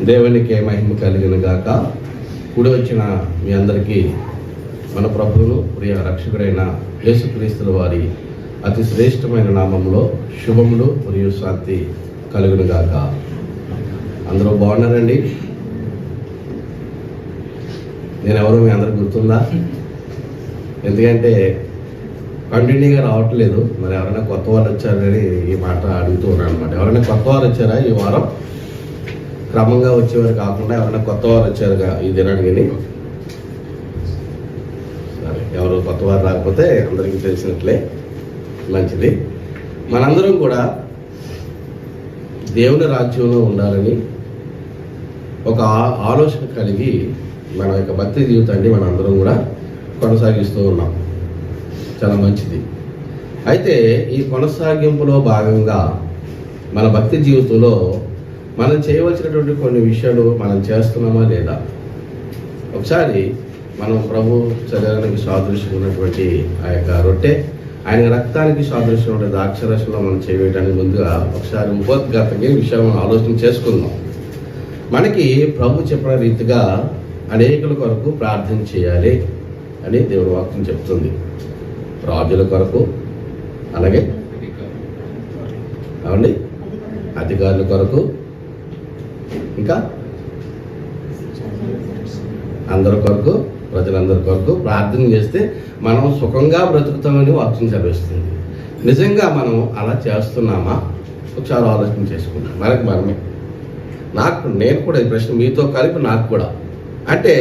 దేవునికి మహిమ కలిగిన గాక. కూడి వచ్చిన మీ అందరికీ మన ప్రభువును ప్రియ రక్షకుడైన యేసుక్రీస్తుల వారి అతి శ్రేష్టమైన నామంలో శుభములు మరియు శాంతి కలుగును గాక. అందరూ బాగున్నారండి? నేను ఎవరు మీ అందరికి గుర్తుందా? ఎందుకంటే కంటిన్యూగా రావట్లేదు. మరి ఎవరైనా కొత్త వారు వచ్చారని ఈ మాట అడుగుతూ ఉన్నాను అనమాట. ఎవరైనా కొత్త వారు వచ్చారా ఈ వారం? క్రమంగా వచ్చేవారు కాకుండా ఎవరైనా కొత్త వారు వచ్చారుగా ఈ దినానికి? సరే, ఎవరు కొత్త వారు రాకపోతే అందరికీ తెలిసినట్లే, మంచిది. మనందరం కూడా దేవుని రాజ్యంలో ఉండాలని ఒక ఆలోచన కలిగి మన యొక్క భక్తి జీవితాన్ని మనందరం కూడా కొనసాగిస్తూ ఉన్నాం. చాలా మంచిది. అయితే ఈ కొనసాగింపులో భాగంగా మన భక్తి జీవితంలో మనం చేయవలసినటువంటి కొన్ని విషయాలు మనం చేస్తున్నామా లేదా? ఒకసారి మనం ప్రభు శరీరానికి సాదృశ్యం ఉన్నటువంటి ఆ యొక్క రొట్టె, ఆయన రక్తానికి సాదృశ్యం ఉండే ద్రాక్షరసంలో మనం చేయడానికి ముందుగా ఒకసారి ఉపోద్ఘాతంగా ఈ విషయం మనం ఆలోచన చేసుకుందాం. మనకి ప్రభు చెప్పిన రీతిగా అనేకుల కొరకు ప్రార్థన చేయాలి అని దేవుని వాక్యం చెప్తుంది. రాజుల కొరకు, అలాగే అవండి అధికారుల కొరకు, ఇంకా అందరి కొరకు, ప్రజలందరి కొరకు ప్రార్థన చేస్తే మనం సుఖంగా బ్రతుకుతామని వాక్యం చదివిస్తుంది. నిజంగా మనం అలా చేస్తున్నామా? ఒకసారి ఆలోచన చేసుకున్నాం. మనమే నేను కూడా ఈ ప్రశ్న మీతో కలిపి నాకు కూడా. అంటే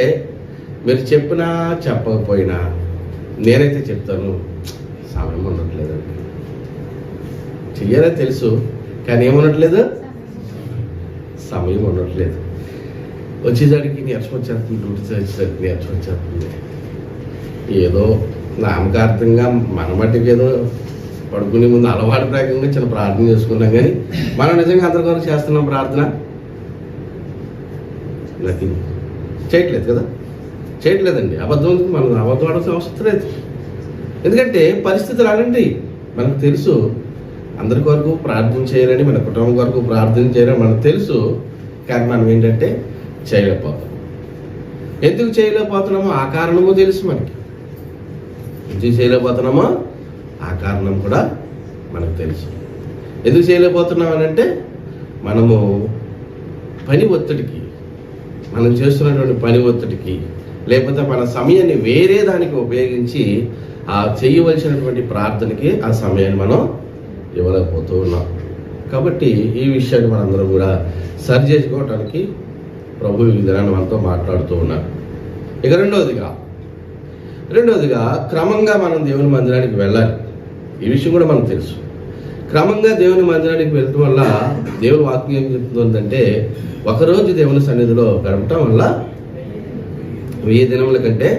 మీరు చెప్పినా చెప్పకపోయినా నేనైతే చెప్తాను, సమయం ఉండట్లేదండి. చెయ్యాలని తెలుసు, కానీ ఏముండట్లేదు, సమయం ఉండట్లేదు. వచ్చేసరికి నీరసం వచ్చేస్తుంది, డ్యూటీ వచ్చేసరికి నీరసం వచ్చేస్తుంది. ఏదో నామకార్థంగా మన మట్టికి ఏదో పడుకునే ముందు అలవాటు ప్రకారంగా చిన్న ప్రార్థన చేసుకున్నాం, కానీ మనం నిజంగా అందరి కొరకు చేస్తున్నాం ప్రార్థన? నథింగ్. చేయట్లేదు కదా, చేయట్లేదండి. అబద్ధం మనం అబద్ధం ఆడాల్సిన అవసరం లేదు. ఎందుకంటే పరిస్థితులు అలాంటి మనకు తెలుసు. అందరి కొరకు ప్రార్థన చేయాలని, మన కుటుంబం కొరకు ప్రార్థన చేయాలని మనకు తెలుసు, కానీ మనం ఏంటంటే చేయలేకపోతాం. ఎందుకు చేయలేకపోతున్నామో ఆ కారణము తెలుసు మనకి. ఎందుకు చేయలేకపోతున్నామో ఆ కారణం కూడా మనకు తెలుసు. ఎందుకు చేయలేకపోతున్నాం అని అంటే మనము పని ఒత్తిడికి, మనం చేస్తున్నటువంటి పని ఒత్తిడికి, లేకపోతే మన సమయాన్ని వేరే దానికి ఉపయోగించి ఆ చేయవలసినటువంటి ప్రార్థనకి ఆ సమయాన్ని మనం ఇవ్వలేకపోతూ ఉన్నాం. కాబట్టి ఈ విషయాన్ని మనందరం కూడా సరి చేసుకోవటానికి ప్రభు ఈ విధానం మనతో మాట్లాడుతూ ఉన్నారు. ఇక రెండవదిగా క్రమంగా మనం దేవుని మందిరానికి వెళ్ళాలి. ఈ విషయం కూడా మనకు తెలుసు. క్రమంగా దేవుని మందిరానికి వెళ్ళటం వల్ల దేవుని వాక్యం ఏం చెప్తుందంటే, ఒకరోజు దేవుని సన్నిధిలో గడపటం వల్ల 1000 దినముల కంటే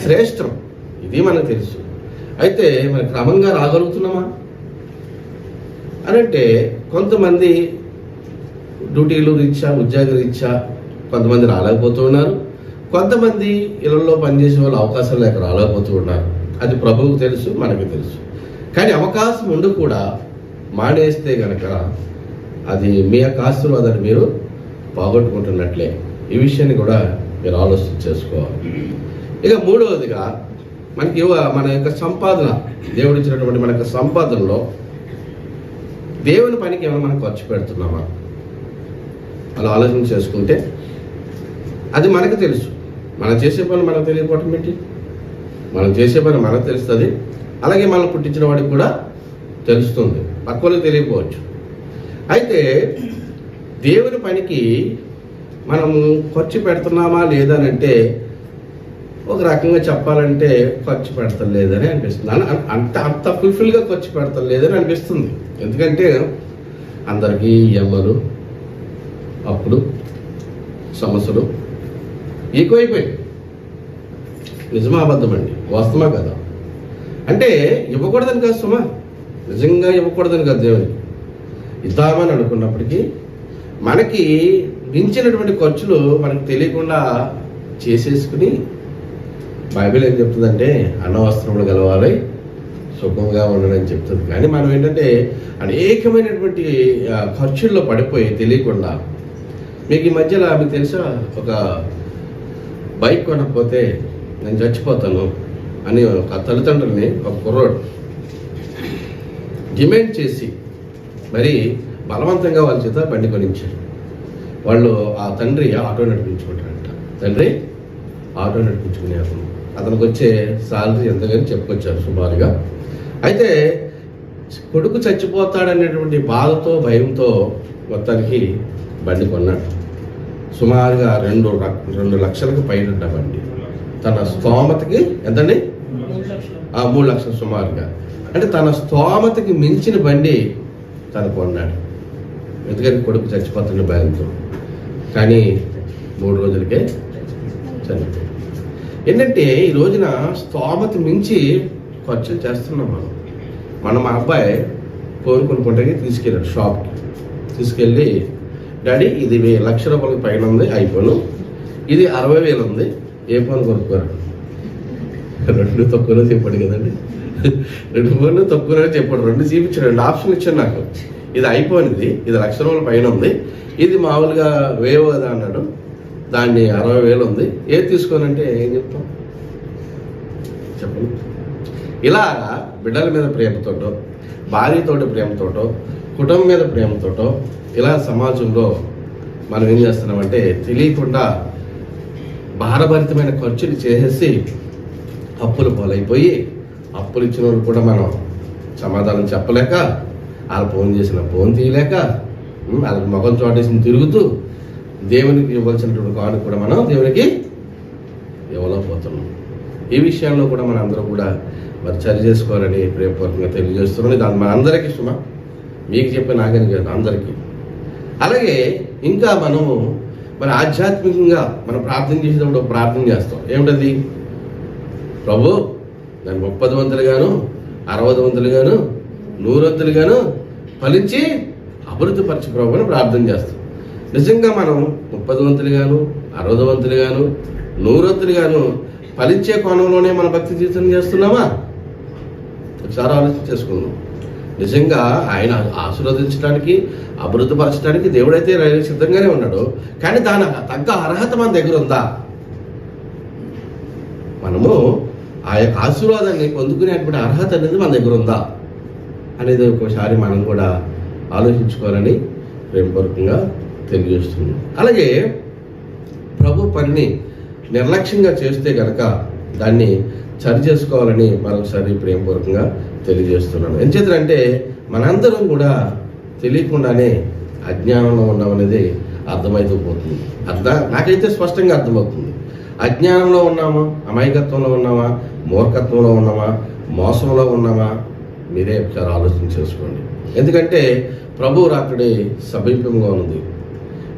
శ్రేష్టం. ఇది మనకు తెలుసు. అయితే మరి క్రమంగా రాగలుగుతున్నామా అని అంటే, కొంతమంది డ్యూటీలు రీత్యా, ఉద్యోగ రీత్యా కొంతమంది రాలేకపోతూ ఉన్నారు. కొంతమంది ఇళ్లలో పనిచేసే వాళ్ళు అవకాశం లేక రాలేకపోతూ ఉన్నారు. అది ప్రభువుకు తెలుసు, మనకి తెలుసు. కానీ అవకాశం ఉండి కూడా మానేస్తే కనుక అది మీ యొక్క ఆశీర్వాదాన్ని మీరు పోగొట్టుకుంటున్నట్లే. ఈ విషయాన్ని కూడా మీరు ఆలోచన చేసుకోవాలి. ఇక మూడవదిగా మనకి మన యొక్క సంపాదన, దేవుడు ఇచ్చినటువంటి మన యొక్క సంపాదనలో దేవుని పనికి ఏమైనా మనం ఖర్చు పెడుతున్నామా అలా ఆలోచన చేసుకుంటే అది మనకు తెలుసు. మనం చేసే పని మనకు తెలియకపోవటం ఏంటి? మనం చేసే పని మనకు తెలుస్తుంది, అలాగే మనం పుట్టించిన వాడికి కూడా తెలుస్తుంది, పక్కలకు తెలియకపోవచ్చు. అయితే దేవుని పనికి మనము ఖర్చు పెడుతున్నామా లేదనంటే, ఒక రకంగా చెప్పాలంటే ఖర్చు పెడతాం లేదని అనిపిస్తుంది. అంత ఫుల్ఫిల్గా ఖర్చు పెడతాం లేదని అనిపిస్తుంది. ఎందుకంటే అందరికీ ఎమ్మలు, అప్పుడు సమస్యలు ఎక్కువైపోయాయి. నిజమా అబద్ధమండి? వాస్తవమా కదా? అంటే ఇవ్వకూడదని కాదు సుమా, నిజంగా ఇవ్వకూడదని కాదు. దేవునికి ఇద్దామని అనుకున్నప్పటికీ మనకి మించినటువంటి ఖర్చులు మనకు తెలియకుండా చేసేసుకుని, బైబిల్ ఏం చెప్తుందంటే అన్నవస్త్రములు గలవాలి, సుఖంగా ఉండడని చెప్తుంది. కానీ మనం ఏంటంటే అనేకమైనటువంటి ఖర్చుల్లో పడిపోయి తెలియకుండా మీకు ఈ మధ్యలో మీకు తెలుసా, ఒక బైక్ కొనకపోతే నేను చచ్చిపోతాను అని ఒక తల్లిదండ్రుల్ని ఒక కుర్రోడు డిమాండ్ చేసి మరి బలవంతంగా వాళ్ళ చేత బండి కొనించారు. వాళ్ళు ఆ తండ్రి ఆటో నడిపించుకుంటారంట. తండ్రి ఆటో నడిపించుకునే అతనికి వచ్చే సాలరీ ఎంతగానో చెప్పుకొచ్చారు సుమారుగా. అయితే కొడుకు చచ్చిపోతాడనేటువంటి బాధతో భయంతో మొత్తానికి బండి కొన్నాడు. సుమారుగా 2 లక్షలకు పైన బండి. తన స్తోమతకి ఎంతండి? 3 లక్షలు సుమారుగా. అంటే తన స్తోమతకి మించిన బండి తను కొన్నాడు. ఎందుకని? కొడుకు చచ్చిపోతున్న భయంతో. కానీ 3 రోజులకే చనిపోయింది. ఏంటంటే ఈ రోజున స్తోమత మించి ఖర్చులు చేస్తున్నాం మనం. మా అబ్బాయి ఫోన్ కొనుక్కుంటే తీసుకెళ్ళాడు షాప్కి. తీసుకెళ్ళి, డాడీ ఇది 1,00,000 రూపాయలకి పైన ఉంది ఐఫోన్, ఇది 60,000 ఉంది, ఏ ఫోన్ కొనుక్కోరు? 2 తక్కువలో చెప్పాడు కదండి. 2 ఫోన్లు తక్కువలో చెప్పాడు. 2 చూపించాడు, 2 ఆప్షన్ ఇచ్చాడు నాకు. ఇది ఐఫోన్, ఇది 1,00,000 రూపాయల పైన ఉంది, ఇది మామూలుగా వేవో కదా అన్నాడు, దాన్ని 60,000 ఉంది, ఏది తీసుకోనంటే ఏం చెప్తాం చెప్పండి. ఇలాగా బిడ్డల మీద ప్రేమతోటో, భార్యతోటి ప్రేమతోటో, కుటుంబం మీద ప్రేమతోటో ఇలా సమాజంలో మనం ఏం చేస్తున్నామంటే తెలియకుండా భారభరితమైన ఖర్చులు చేసేసి అప్పులు పాలైపోయి, అప్పులు ఇచ్చిన వాళ్ళు కూడా మనం సమాధానం చెప్పలేక, వాళ్ళు ఫోన్ చేసిన ఫోన్ తీయలేక, వాళ్ళకి మొఖం చోటేసి తిరుగుతూ దేవునికి ఇవ్వాల్సినటువంటి కాను కూడా మనం దేవునికి ఇవ్వలేకపోతున్నాం. ఈ విషయంలో కూడా మన అందరూ కూడా మరి చర్య చేసుకోవాలని ప్రేమపూర్వకంగా తెలియజేస్తున్నాం. ఇది మనందరికీ సుమా, మీకు చెప్పే నాకని కాదు, అందరికీ. అలాగే ఇంకా మనము మరి ఆధ్యాత్మికంగా మనం ప్రార్థన చేసేటప్పుడు ప్రార్థన చేస్తాం. ఏమిటది? ప్రభు దాన్ని 30 వంతులుగాను, 60 వంతులుగాను, 100 వంతులుగాను ఫలించి అభివృద్ధి పరిచి ప్రభు అని ప్రార్థన చేస్తాం. నిజంగా మనం 30 వంతులుగాను, 60 వంతులుగాను, 100 వంతులుగాను ఫలించే కోణంలోనే మన భక్తి జీవితం చేస్తున్నామా? ఒకసారి ఆలోచన చేసుకుందాం. నిజంగా ఆయన ఆశీర్వదించడానికి, అభివృద్ధిపరచడానికి దేవుడైతే సిద్ధంగానే ఉన్నాడు. కానీ దాని తగ్గ అర్హత మన దగ్గర ఉందా? మనము ఆ యొక్క ఆశీర్వాదాన్ని పొందుకునేటువంటి అర్హత అనేది మన దగ్గర ఉందా అనేది ఒకసారి మనం కూడా ఆలోచించుకోవాలని ప్రేమపూర్వకంగా తెలియజేస్తున్నాం. అలాగే ప్రభు పనిని నిర్లక్ష్యంగా చేస్తే కనుక దాన్ని సరి చేసుకోవాలని మరొకసారి ప్రేమపూర్వకంగా తెలియజేస్తున్నాను. ఎంచేతంటే మనందరం కూడా తెలియకుండానే అజ్ఞానంలో ఉన్నామనేది అర్థమైతూ పోతుంది. నాకైతే స్పష్టంగా అర్థమవుతుంది. అజ్ఞానంలో ఉన్నామా, అమాయకత్వంలో ఉన్నామా, మూర్ఖత్వంలో ఉన్నామా, మోసంలో ఉన్నామా? మీరే ఒకసారి ఆలోచన చేసుకోండి. ఎందుకంటే ప్రభు రాత్రి సమీపంగా ఉంది.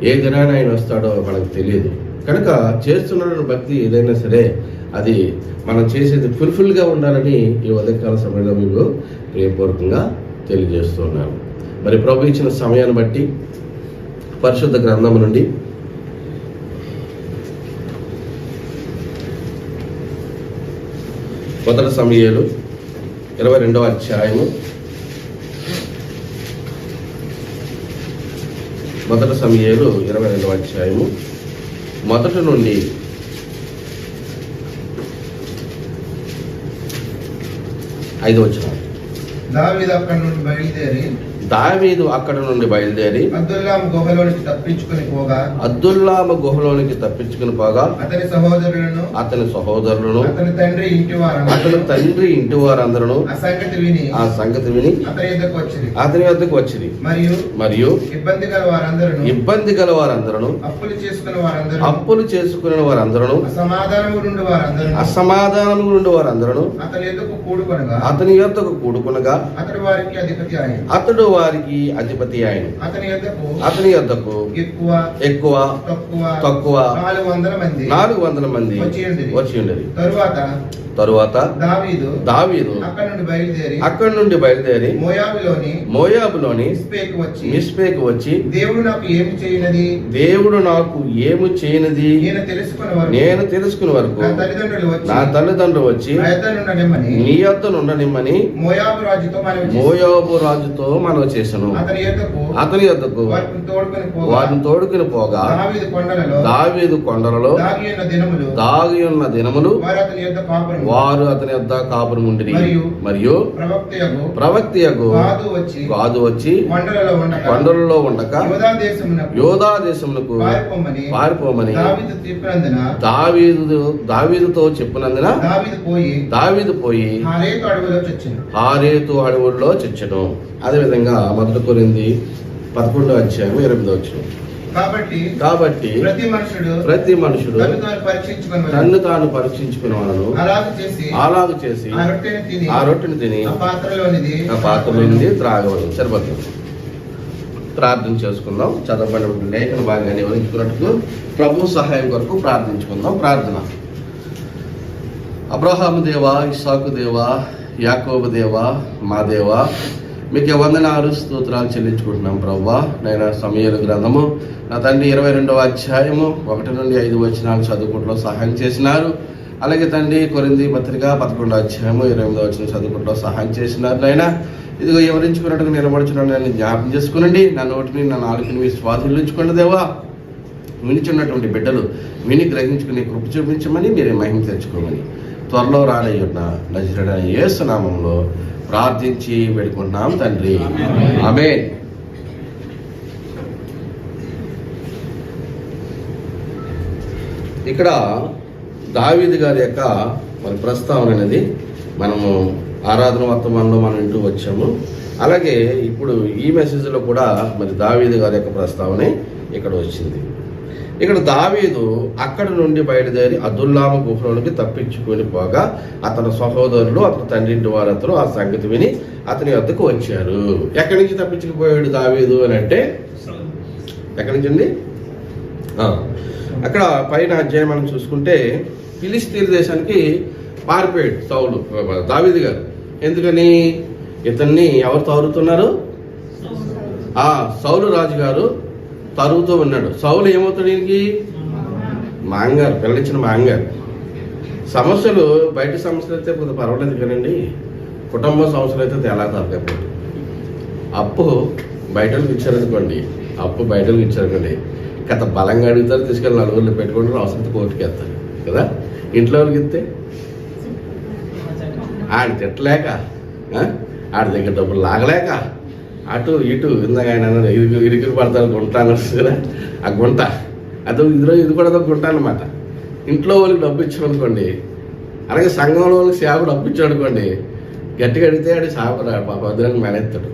ఏ దినాన్ని ఆయన వస్తాడో మనకు తెలియదు. కనుక చేస్తున్న భక్తి ఏదైనా సరే అది మనం చేసేది ఫుల్ఫిల్గా ఉండాలని ఈ ఉదయకాల సమయంలో మీకు ప్రియపూర్వకంగా తెలియజేస్తున్నాను. మరి ప్రభు ఇచ్చిన సమయాన్ని బట్టి పరిశుద్ధ గ్రంథం నుండి మొదటి సమూయేలు 22వ అధ్యాయము, మొదటి సమూయేలు 22వ అధ్యాయము మొదటి నుండి 5వ వచనం. దావీదు అక్కడ నుండి బయలుదేరి అద్దుల్లాము గుహలోనికి తప్పించుకుని పోగా అతని సహోదరులను అతని తండ్రి ఇంటి వారందరూ ఆ సంగతి విని అతని వద్దకు వచ్చింది. మరియు ఇబ్బంది గల వారందరూ అప్పులు చేసుకునే వారందరూ అసమాధానము నుండి వారందరూ అతని యొద్దకు కూడుకొనగా అతడు వారికి అధిపతి ఆయన. అతని యొద్దకు ఎక్కువ తక్కువ 400 మంది వచ్చి ఉండేది. తరువాత దావీదు అక్కడి నుండి బయలుదేరి మోయాబులోని మిస్పేకు వచ్చి దేవుడు నాకు ఏమి చేయనది నేను తెలుసుకునే వరకు నా తల్లిదండ్రులు వచ్చి నీ యొద్ద నుండనిమ్మని మోయాబు రాజుతో మనవి చేశాను. వారిని తోడుకుని పోగా దావీదు కొండలలో దాగి ఉన్న దినములు వారు అతని యొద్ద కాపురముండిరి. మరియు ప్రవక్తయగు గాదు వచ్చి కొండలలో ఉండక యోధా దేశమునకు పారిపోమని దావీదుతో చెప్పినందున దావీదు పోయి హారేతు అడవుల్లో చచ్చెను. అదేవిధంగా 1 కొరింథీ 11వ అధ్యాయం 8వ వచనం. కాబట్టి ప్రతి మనుషుడు తన్ను తాను పరీక్షించుకునేవాడు అలాగ చేసి ఆ రొట్టెని తిని ఆ పాత్రలోనిది త్రాగవలెను. సరిపోతుంది. ప్రార్థన చేసుకుందాం. చదవబడిన లేఖన భాగాన్ని వివరించుకున్నట్టు ప్రభు సహాయం కొరకు ప్రార్థించుకుందాం. ప్రార్థన. అబ్రహాము దేవా, ఇస్సాకు దేవా, యాకోబు దేవా, మా దేవా, మీకు వందనాలు స్తోత్రాలు చెల్లించుకుంటున్నాం ప్రభువా. నైనా సమూయేలు గ్రంథము నా తండ్రి 22వ అధ్యాయము 1 నుండి 5 వచనాలు చదువుకుంటూ సహాయం చేసినారు. అలాగే తండ్రి కొరింథీ పత్రిక 11వ అధ్యాయము 28వ వచనం చదువుకుంటూ సహాయం చేసినారు. నైనా ఇదిగో వివరించుకున్నట్టుగా నిలబడుచున్నాను. నన్ను జ్ఞాపకం చేసుకునండి. నా నోటిని నా నాలుకని మీ స్వాధీనించుకోండి దేవా. వినిచున్నటువంటి బిడ్డలు విని గ్రహించుకుని కృప చూపించమని మీరే మహిమ తెచ్చుకోమని త్వరలో రానయ్యున్న నజరేయుడైన యేసు నామములో ప్రార్థించి వేడుకుంటున్నాం తండ్రి. ఆమేన్. ఇక్కడ దావీదు గారి యొక్క మరి ప్రస్తావన అనేది మనము ఆరాధన వర్తమానంలో మనం వింటూ వచ్చాము. అలాగే ఇప్పుడు ఈ మెసేజ్లో కూడా మరి దావీదు గారి యొక్క ప్రస్తావనే ఇక్కడ వచ్చింది. ఇక్కడ దావీదు అక్కడి నుండి బయలుదేరి అదుల్లాము గుహలోనికి తప్పించుకొని పోగా అతని సహోదరులు అతని తండ్రి ఇంటి వారందరూ ఆ సంగతి విని అతని వద్దకు వచ్చారు. ఎక్కడి నుంచి తప్పించుకుపోయాడు దావీదు అని అంటే ఎక్కడి నుంచి అండి? అక్కడ పైన అధ్యాయం మనం చూసుకుంటే ఫిలిస్తీన్ దేశానికి పారిపోయాడు సౌలు దావీదు గారు. ఎందుకని? ఇతన్ని ఎవరు తరుముతున్నారు? సౌలు రాజు గారు తరుగుతూ ఉన్నాడు. సౌలు ఏమవుతాడు? ఈయనకి మాంగారు, పిల్లనిచ్చిన మాంగారు. సమస్యలు బయట సమస్యలు అయితే కొంత పర్వాలేదు కానండి, కుటుంబ సమస్యలు అయితే తేలా తరగకపోతే అప్పు బయటకు ఇచ్చారనుకోండి, గత బలంగా అడుగుతారు, తీసుకెళ్ళి నలుగురిలో పెట్టుకుంటారు, అవసరం కోర్టుకి వెళ్తారు కదా. ఇంట్లో వాళ్ళకి ఇస్తే ఆడి తిట్టలేక ఆడి దగ్గర డబ్బులు లాగలేక అటు ఇటు ఇందాక ఆయన ఇరుకురు పడతాను గుంట అన్నారు కదా, ఆ గుంట ఇది కూడా గుంట అనమాట. ఇంట్లో వాళ్ళకి డబ్బు ఇచ్చామనుకోండి, అలాగే సంఘంలో వాళ్ళకి సేవ డబ్బు ఇచ్చాడు అనుకోండి, గట్టిగా అడిగితే ఆడి సాపరాడు పాప వద్దని మానేస్తాడు.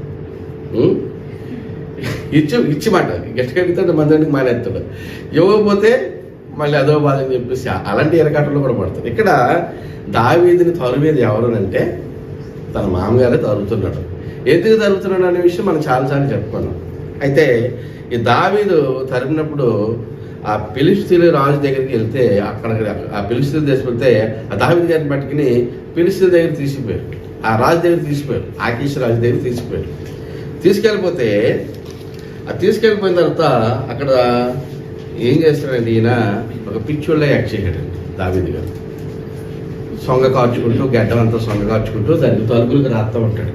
ఇచ్చి మాట గట్టిగా అడిగితే మందికి మానేస్తాడు. ఇవ్వకపోతే మళ్ళీ అదో బాధ అని చెప్పేసి అలాంటి ఎరకాటలో కూడా పడతాడు. ఇక్కడ దావీదుని తరుమేది ఎవరు అంటే తన మామగారే తరుగుతున్నాడు. ఎందుకు తరుగుతున్నాడు అనే విషయం మనం చాలాసార్లు చెప్పుకున్నాం. అయితే ఈ దావీదు తరిమినప్పుడు ఆ ఫిలిస్తీన్ రాజు దగ్గరికి వెళ్తే అక్కడ ఆ ఫిలిస్తీన్ దేశం వెళ్తే ఆ దావీదు గారిని పట్టుకుని ఫిలిస్తీన్ దగ్గర తీసుకుపోయారు. ఆ రాజు దగ్గర తీసుకుపోయారు, ఆకీష్ రాజు దగ్గర తీసుకుపోయారు. తీసుకెళ్ళిపోతే తీసుకెళ్ళిపోయిన తర్వాత అక్కడ ఏం చేస్తాడండి, ఈయన ఒక పిచ్చోళ్ళే యాక్ట్ చేశాడండి దావీదు గారు. సొంగ కాచుకుంటూ గడ్డం అంతా సొంగ కాచుకుంటూ దానికి తలుపులకు రాస్తూ ఉంటాడు.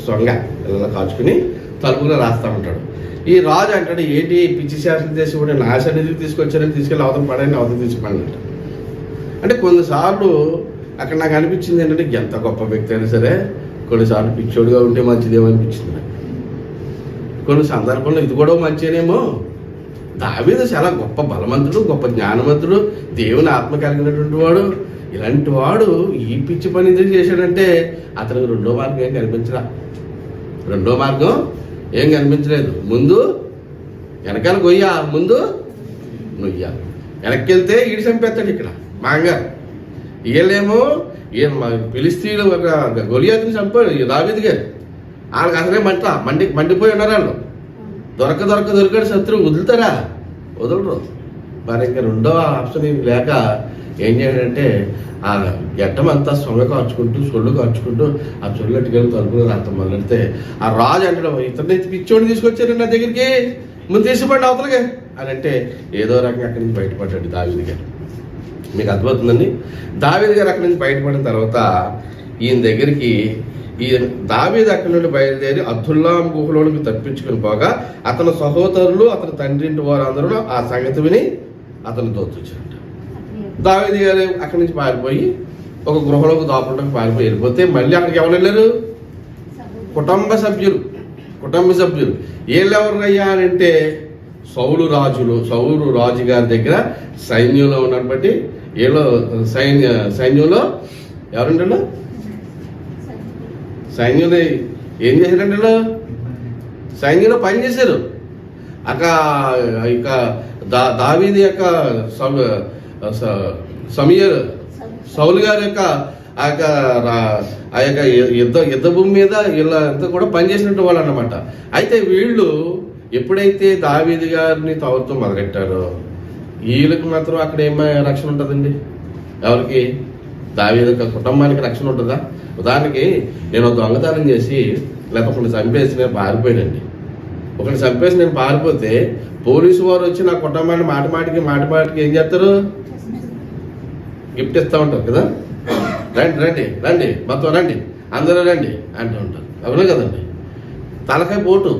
సొంగ ఇలా కాచుకుని తలుపులు రాస్తూ ఉంటాడు. ఈ రాజు అంటాడు, ఏంటి పిచ్చి శాసనం చేసి కూడా నా సన్నిధికి తీసుకొచ్చారని తీసుకెళ్ళి అవతల పడండి, అవతల తీసుకుపండి అంట. అంటే కొన్నిసార్లు అక్కడ నాకు అనిపించింది ఏంటంటే ఎంత గొప్ప వ్యక్తి అయినా సరే కొన్నిసార్లు పిచ్చోడుగా ఉంటే మంచిదేమో అనిపించింది నాకు. కొన్ని సందర్భంలో ఇది కూడా మంచిదేమో. దావీదు చాలా గొప్ప బలవంతుడు, గొప్ప జ్ఞానవంతుడు, దేవుని ఆత్మ కలిగినటువంటి వాడు. ఇలాంటి వాడు ఈ పిచ్చి పని ఎందుకు చేశాడంటే అతనికి రెండో మార్గం ఏం కనిపించలేదు. ముందు వెనకాల గొయ్య, ముందు నొయ్య. వెనక్కి వెళ్తే ఈడు చంపేస్తాడు. ఇక్కడ మాంగారు వీళ్ళేమో ఫిలిస్తీన్లు ఒక గొలియాతుని చంపాడు దావీదు గారు. వాళ్ళకి అసలే మండిపోయి ఉన్నారు. వాళ్ళు దొరకడు శత్రువు వదులుతారా? వదలరు. మరి ఇంకా రెండో ఆప్షన్ ఏం లేక ఏం చేయాలంటే ఆ గడ్డం అంతా సొంగ కాచుకుంటూ సొళ్ళు కాచుకుంటూ ఆ చొల్లెట్టుకెళ్ళి తలుపులు రాత్రం మొదలెడితే ఆ రాజు అంటాడు, ఇతన్ని పిచ్చోడిని తీసుకొచ్చారు నా దగ్గరికి, ముందు తీసిపండి అవతలకే అని అంటే ఏదో రకంగా అక్కడి నుంచి బయటపడ్డాడు దావీదు గారు. మీకు అర్థమవుతుందండి? దావీదు గారు అక్కడి నుంచి బయటపడిన తర్వాత ఈయన దగ్గరికి ఈ దావీదు అక్కడి నుండి బయలుదేరి అద్దుల్లాం గుహలోనికి తప్పించుకుని పోగా అతని సహోదరులు అతని తండ్రి ఇంటి వారు అందరూ ఆ సంగతి విని అతను దోచుచ్చారంట. దావీదు గారు అక్కడి నుంచి పారిపోయి ఒక గృహలోకి దాపడానికి పారిపోయి వెళ్ళిపోతే మళ్ళీ అక్కడికి ఎవరు వెళ్ళారు? కుటుంబ సభ్యులు. వీళ్ళు ఎవరయ్యా అని అంటే సౌలు రాజు గారి దగ్గర సైన్యంలో ఉన్నటువంటి వీళ్ళు సైన్యంలో ఎవరుంటారు? సైన్యంలో ఏం చేశారంటే వీళ్ళు సైన్యంలో పనిచేశారు. ఇక దావీదు యొక్క సౌలు గారి యొక్క ఆ యొక్క యుద్ధ భూమి మీద వీళ్ళంతా కూడా పనిచేసినట్టు వాళ్ళు అన్నమాట. అయితే వీళ్ళు ఎప్పుడైతే దావీదు గారిని తవ్వుతూ మొదలెట్టారో వీళ్ళకి మాత్రం అక్కడ ఏమై రక్షణ ఉంటుందండి? ఎవరికి? దావీదు కుటుంబానికి రక్షణ ఉంటుందా? ఉదాహరణకి నేను దొంగతనం చేసి లేకపోతే ఒకరిని చంపేసి నేను పారిపోయానండి. ఒకరిని చంపేసి నేను పారిపోతే పోలీసు వారు వచ్చి నా కుటుంబాన్ని మాటిమాటికి ఏం చేస్తారు? గిఫ్ట్ ఇస్తూ ఉంటారు కదా, రండి మొత్తం రండి, అందరూ రండి అంటూ ఉంటారు. అవునా కదండి? తలకాయ పోటు.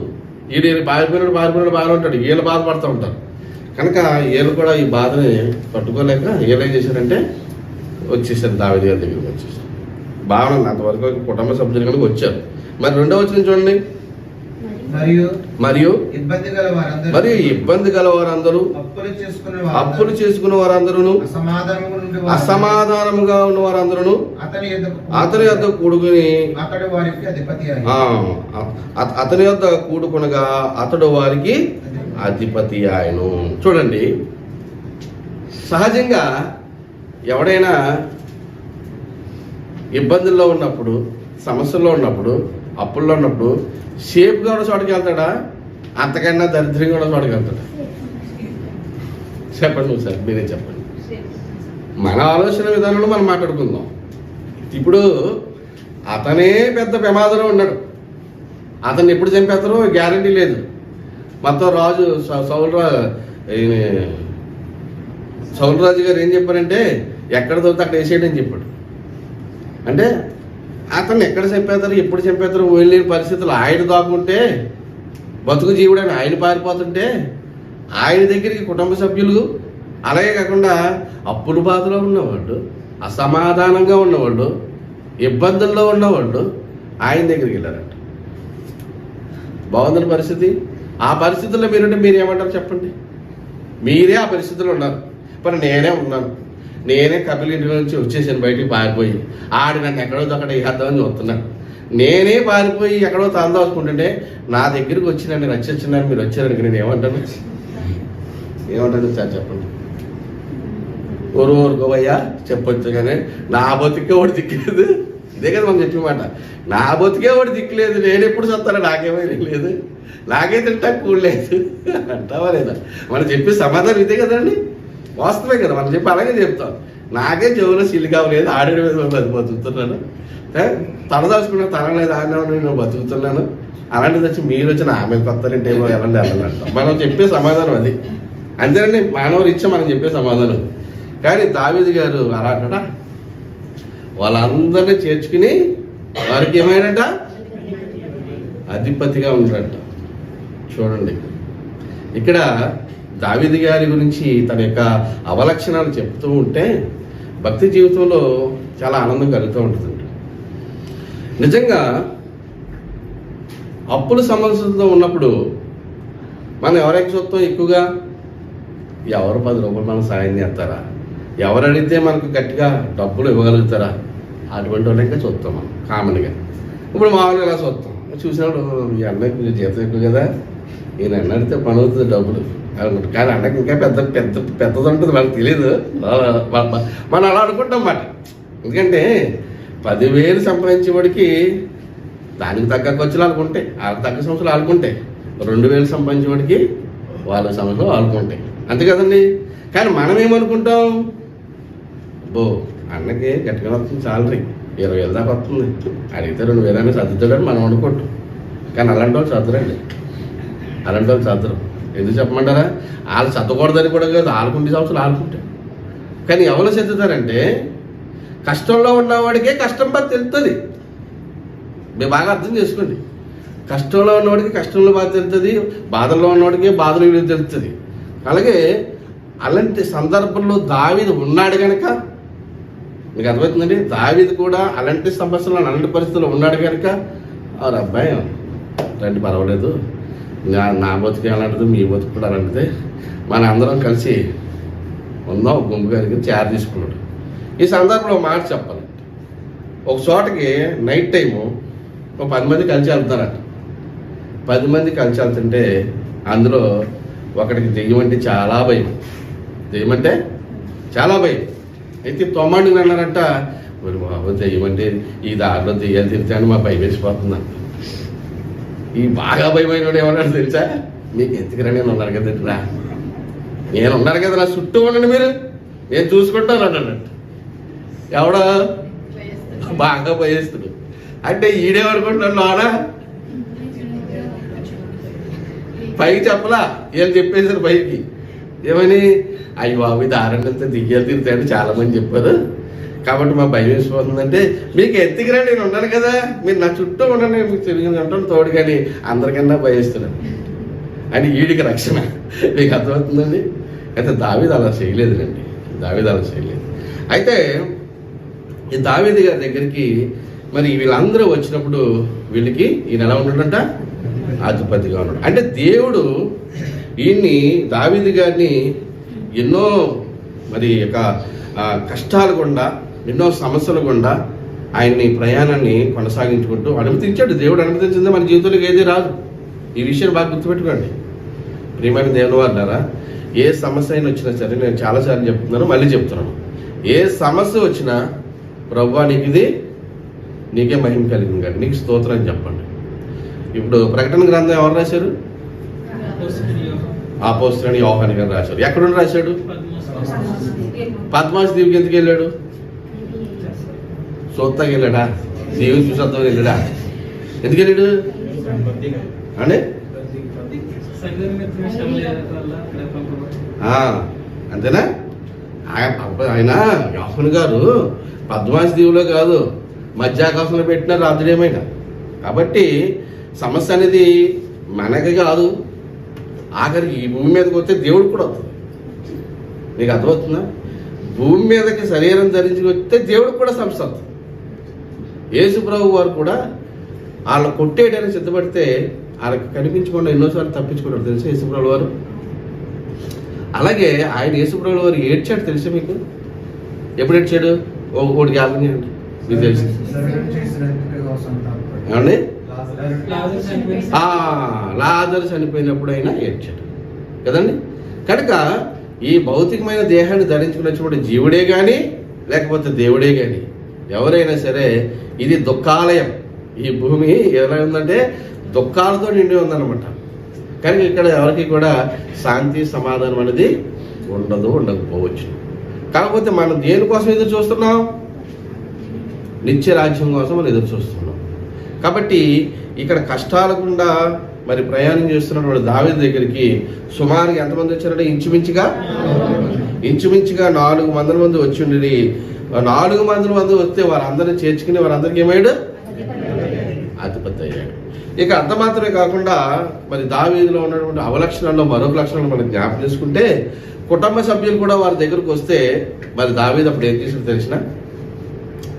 వీడు పారిపోయినాడు బాగా ఉంటాడు, వీళ్ళు బాధపడుతూ ఉంటారు. కనుక వీళ్ళు కూడా ఈ బాధని పట్టుకోలేక వీళ్ళు ఏం చేశారంటే వచ్చేసారు, దావీదు గారి దగ్గరికి వచ్చేసారు. బాగుంది, అంతవరకు కుటుంబ సభ్యులు కనుక వచ్చారు. మరి రెండో వచ్చిన చూడండి, మరియు ఇబ్బంది గల వారందరూ అప్పులు చేసుకున్న వారందరూ అసమాధానముగా ఉన్న వారందరూ అతని యొద్ద కూడుకుని అతని యొద్ద కూడుకునగా అతడు వారికి అధిపతి ఆయను. చూడండి, సహజంగా ఎవడైనా ఇబ్బందుల్లో ఉన్నప్పుడు, సమస్యల్లో ఉన్నప్పుడు, అప్పుల్లో ఉన్నప్పుడు సేఫ్గా ఉన్న చోటుకి వెళ్తాడా? అంతకన్నా దరిద్రంగా ఉన్న చోటుకి వెళ్తాడా? చెప్పండి నువ్వు సార్, మీరే చెప్పండి. మన ఆలోచన విధానంలో మనం మాట్లాడుకుందాం. ఇప్పుడు అతనే పెద్ద ప్రమాదంలో ఉన్నాడు, అతన్ని ఎప్పుడు చంపేస్తారో గ్యారంటీ లేదు. మొత్తం రాజు సౌలు రాజు గారు ఏం చెప్పారంటే ఎక్కడ దొరికితే అక్కడ వేసేయడని చెప్పాడు. అంటే అతన్ని ఎక్కడ చంపేస్తారు, ఎప్పుడు చంపేస్తారు వెళ్ళలేని పరిస్థితులు. ఆయన దాక్కుంటే బతుకు జీవుడని ఆయన పారిపోతుంటే ఆయన దగ్గరికి కుటుంబ సభ్యులు, అలాగే కాకుండా అప్పుల బాధలో ఉన్నవాళ్ళు, అసమాధానంగా ఉన్నవాళ్ళు, ఇబ్బందుల్లో ఉన్నవాళ్ళు ఆయన దగ్గరికి వెళ్ళారంట. బాగుందని పరిస్థితి. ఆ పరిస్థితుల్లో మీరు ఏమంటారు చెప్పండి? మీరే ఆ పరిస్థితుల్లో ఉన్నారు. మరి నేనే ఉన్నాను, నేనే కపిల్ ఇంటి నుంచి వచ్చేసాను, బయటికి పారిపోయి ఆడి నన్ను ఎక్కడో అక్కడ వేద్దామని చూస్తున్నాను. నేనే పారిపోయి ఎక్కడో తాందాసుకుంటుంటే నా దగ్గరికి వచ్చి నన్ను రక్షించినారు, మీరు వచ్చారని నేను ఏమంటాను సార్ చెప్పండి? ఊరుకోవయ్యా చెప్పొచ్చు, కానీ నా బతికే ఒకటి దిక్కులేదు. ఇదే కదా మనం చెప్పిన మాట, నా బతికే ఒకటి దిక్కులేదు, నేను ఎప్పుడు చస్తానో నాకేమైనా లేదు, నాకే తింటా కూడలేదు అంటావా లేదా? మనం చెప్పే సమాధానం ఇదే కదండి, వాస్తవే కదా. మనం చెప్పి అలాగే చెప్తాం. నాకే చెవులో సిల్లి కావలేదు, ఆడే బతుకుతున్నాను, తలదాచుకున్నా తనలేదు, ఆడిన నేను బతుకుతున్నాను. అలాంటిది వచ్చి మీరు వచ్చి నా మీద కొత్తారంటే ఏమో ఎలాంటి అంటాం. మనం చెప్పే సమాధానం అది, అంతేనండి. మానవులు ఇచ్చా మనం చెప్పే సమాధానం. కానీ దావీదు గారు అలా అంటాడా? వాళ్ళందరినీ చేర్చుకుని వారికి ఏమైనట? అధిపతిగా ఉన్నాడంట. చూడండి, ఇక్కడ దావీదు గారి గురించి తన యొక్క అవలక్షణాలు చెప్తూ ఉంటే భక్తి జీవితంలో చాలా ఆనందం కలుగుతూ ఉంటుంది. నిజంగా అప్పుల సమస్యలతో ఉన్నప్పుడు మనం ఎవరికి చూస్తాం ఎక్కువగా? ఎవరు 10 రూపాయలు మనం సాయం చేస్తారా, ఎవరు అడిగితే మనకు గట్టిగా డబ్బులు ఇవ్వగలుగుతారా, అటువంటి వాళ్ళ ఇంకా చూస్తాం మనం కామన్గా. ఇప్పుడు మామూలుగా ఇలా చూస్తాం, చూసినప్పుడు ఈ అన్నకి కొంచెం జీతం ఎక్కువ కదా, ఈయన అన్న అడిగితే పని అవుతుంది డబ్బులు అనుకుంటాం. కానీ అన్నకి ఇంకా పెద్దది ఉంటుంది, మనకు తెలియదు. మనం అలా అనుకుంటాం అన్నమాట. ఎందుకంటే 10,000 సంపాదించేవాడికి దానికి తగ్గ ఖర్చులు ఆడుకుంటాయి, వాళ్ళకి తగ్గ సంవత్సరాలు ఆడుకుంటాయి. 2,000 సంపాదించేవాడికి వాళ్ళ సంవత్సరాలు ఆడుకుంటాయి, అంతే కదండి. కానీ మనం ఏమనుకుంటాం? అన్నకి గట్టిగా వస్తుంది సాలరీ, 20,000 దాకా వస్తుంది, అడిగితే 2,000 అని సర్దుతాడని మనం అనుకుంటాం. కానీ అలాంటి వాళ్ళు చదువురండి, అలాంటి వాళ్ళు చదువురు. ఎందుకు చెప్పమంటారా? వాళ్ళు చదవకూడదని కూడా కాదు, ఆడుకుంటే సంవత్సరాలు ఆడుకుంటారు. కానీ ఎవరు చదువుతారంటే కష్టంలో ఉన్నవాడికే కష్టం బాగా తెలుస్తుంది. మీరు బాగా అర్థం చేసుకోండి. కష్టంలో ఉన్నవాడికి కష్టంలో బాధ తెలుస్తుంది, బాధల్లో ఉన్నవాడికి బాధలు విలువ తెలుస్తుంది. అలాగే అలాంటి సందర్భంలో దావీదు ఉన్నాడు కనుక మీకు అర్థమవుతుందండి. దావీదు కూడా అలాంటి సమస్యలు అలాంటి పరిస్థితుల్లో ఉన్నాడు కనుక అవును అబ్బాయి రండి పర్వాలేదు, నా బతుకు అలాంటిది మీ బతుకు కూడా అలాంటిదే, మన అందరం కలిసి ఉందాం గుంపు గారికి చేర తీసుకున్నాడు. ఈ సందర్భంలో మాట చెప్పాలంటే ఒక చోటకి నైట్ టైము ఒక 10 మంది కలిసి వెళ్తున్నారట. 10 మంది కలిసి వెళ్తుంటే అందులో ఒకడికి దెయ్యం అంటే చాలా భయం. దెయ్యం అంటే చాలా భయం. అయితే 9 అన్నారంట, మరి బాబు దెయ్యం అంటే ఈ దారిలో దెయ్యాలు తిరుగుతాయని మా భయం వేసిపోతుందంట. ఈ బాగా భయమైనవాడు ఏమన్నాడు తెలుసా, మీకు ఎందుకురా నేను ఉన్నాను కదండి, నేను ఉన్నాను కదా, నా చుట్టూ ఉండండి మీరు, నేను చూసుకుంటాను అన్నాడంట. ఎవడా బాగా భయస్తుడు అంటే ఈడేమనుకుంటున్నాడు లోనా పైకి చెప్పలా, వీళ్ళు చెప్పేసారు పైకి ఏమని, అయ్యి బాబు దారంటే దిగ్గలు తిరుగుతాయని చాలా మంది చెప్పారు కాబట్టి మా భయం వేసిపోతుందంటే, మీకు ఎత్తికిరా నేను ఉన్నాను కదా, మీరు నా చుట్టూ ఉండండి, మీకు తిరిగి ఉంటాను తోడు, కానీ అందరికన్నా భయస్తున్నాను అని ఈడికి రక్షణ. మీకు అర్థమవుతుందండి. అయితే దావీదు అలా చేయలేదులేండి, దావీదు అలా చేయలేదు. అయితే ఈ దావీదు గారి దగ్గరికి మరి వీళ్ళందరూ వచ్చినప్పుడు వీళ్ళకి ఈయన ఎలా ఉన్నాడంట, అధిపతిగా ఉన్నాడు. అంటే దేవుడు ఈయన్ని దావీదు గారిని ఎన్నో మరి యొక్క కష్టాలు గుండా, ఎన్నో సమస్యలు గుండా ఆయన్ని ప్రయాణాన్ని కొనసాగించుకుంటూ అనుమతించాడు. దేవుడు అనుమతించిందే మన జీవితంలోకి ఏది రాదు. ఈ విషయాన్ని బాగా గుర్తుపెట్టుకోండి ప్రియమైన దేవుని వారులారా. ఏ సమస్య అయినా వచ్చినా సరే, నేను చాలాసార్లు చెప్తున్నాను, మళ్ళీ చెప్తున్నాను, ఏ సమస్య వచ్చినా ప్రభువా నీకు ఇది, నీకే మహిమ కలిగింది కానీ నీకు స్తోత్రం అని చెప్పండి. ఇప్పుడు ప్రకటన గ్రంథం ఎవరు రాశారు? అపోస్తలుడైన యోహాను గారు రాశారు. ఎక్కడుండి రాశాడు? పద్మాస్ దీవికి ఎందుకు వెళ్ళాడు? సొత్తగా వెళ్ళాడా? దేవుని చూసొద్దాం వెళ్ళాడా? ఎందుకు వెళ్ళాడు అంటే అంతేనా? ఆయన యోహాను గారు పద్మాస్ దీవులో కాదు, మధ్యాకాశంలో పెట్టిన రాత్రుడేమైనా. కాబట్టి సమస్య అనేది మనకి కాదు, ఆఖరికి ఈ భూమి మీదకి వస్తే దేవుడికి కూడా వస్తుంది. మీకు అర్థమవుతుందా? భూమి మీదకి శరీరం ధరించి వస్తే దేవుడికి కూడా సమస్య వస్తుంది. యేసు ప్రభు వారు కూడా వాళ్ళని కొట్టేయడానికి సిద్ధపడితే వాళ్ళకి కనిపించకుండా ఎన్నోసార్లు తప్పించుకున్నాడు తెలుసా యేసు ప్రభు వారు. అలాగే ఆయన యేసు ప్రభు వారు ఏడ్చాడు తెలుసా మీకు? ఎప్పుడు ఏడ్చాడు? ఒకటి జ్ఞాపకం చేయండి, మీకు తెలుసు ఏమండి? లాజరు చనిపోయినప్పుడు అయినా ఏడ్చాడు కదండి. కనుక ఈ భౌతికమైన దేహాన్ని ధరించుకున్నప్పుడు జీవుడే కానీ లేకపోతే దేవుడే కానీ ఎవరైనా సరే ఇది దుఃఖాలయం. ఈ భూమి ఎలా ఉందంటే దుఃఖాలతో నిండి ఉందన్నమాట. కనుక ఇక్కడ ఎవరికి కూడా శాంతి సమాధానం అనేది ఉండకపోవచ్చు. కాకపోతే మనం దేనికోసం ఎదురు చూస్తున్నాం? నిత్య రాజ్యం కోసం మనం ఎదురు చూస్తున్నాం. కాబట్టి ఇక్కడ కష్టాల గుండా మరి ప్రయాణం చేస్తున్నటువంటి దావీదు దగ్గరికి సుమారుగా ఎంతమంది వచ్చారంటే ఇంచుమించుగా 400 మంది వచ్చి ఉండి 400 మంది వస్తే వారందరినీ చేర్చుకుని వారందరికీ ఏమయ్యాడు? అధిపతి అయ్యాడు. ఇక అంత మాత్రమే కాకుండా మరి దావీదులో ఉన్నటువంటి అవలక్షణాల్లో మరొక లక్షణాలు మనం జ్ఞాపకం చేసుకుంటే, కుటుంబ సభ్యులు కూడా వారి దగ్గరకు వస్తే మరి దావీదు అప్పుడు ఏం చేసాడు తెలిసిన?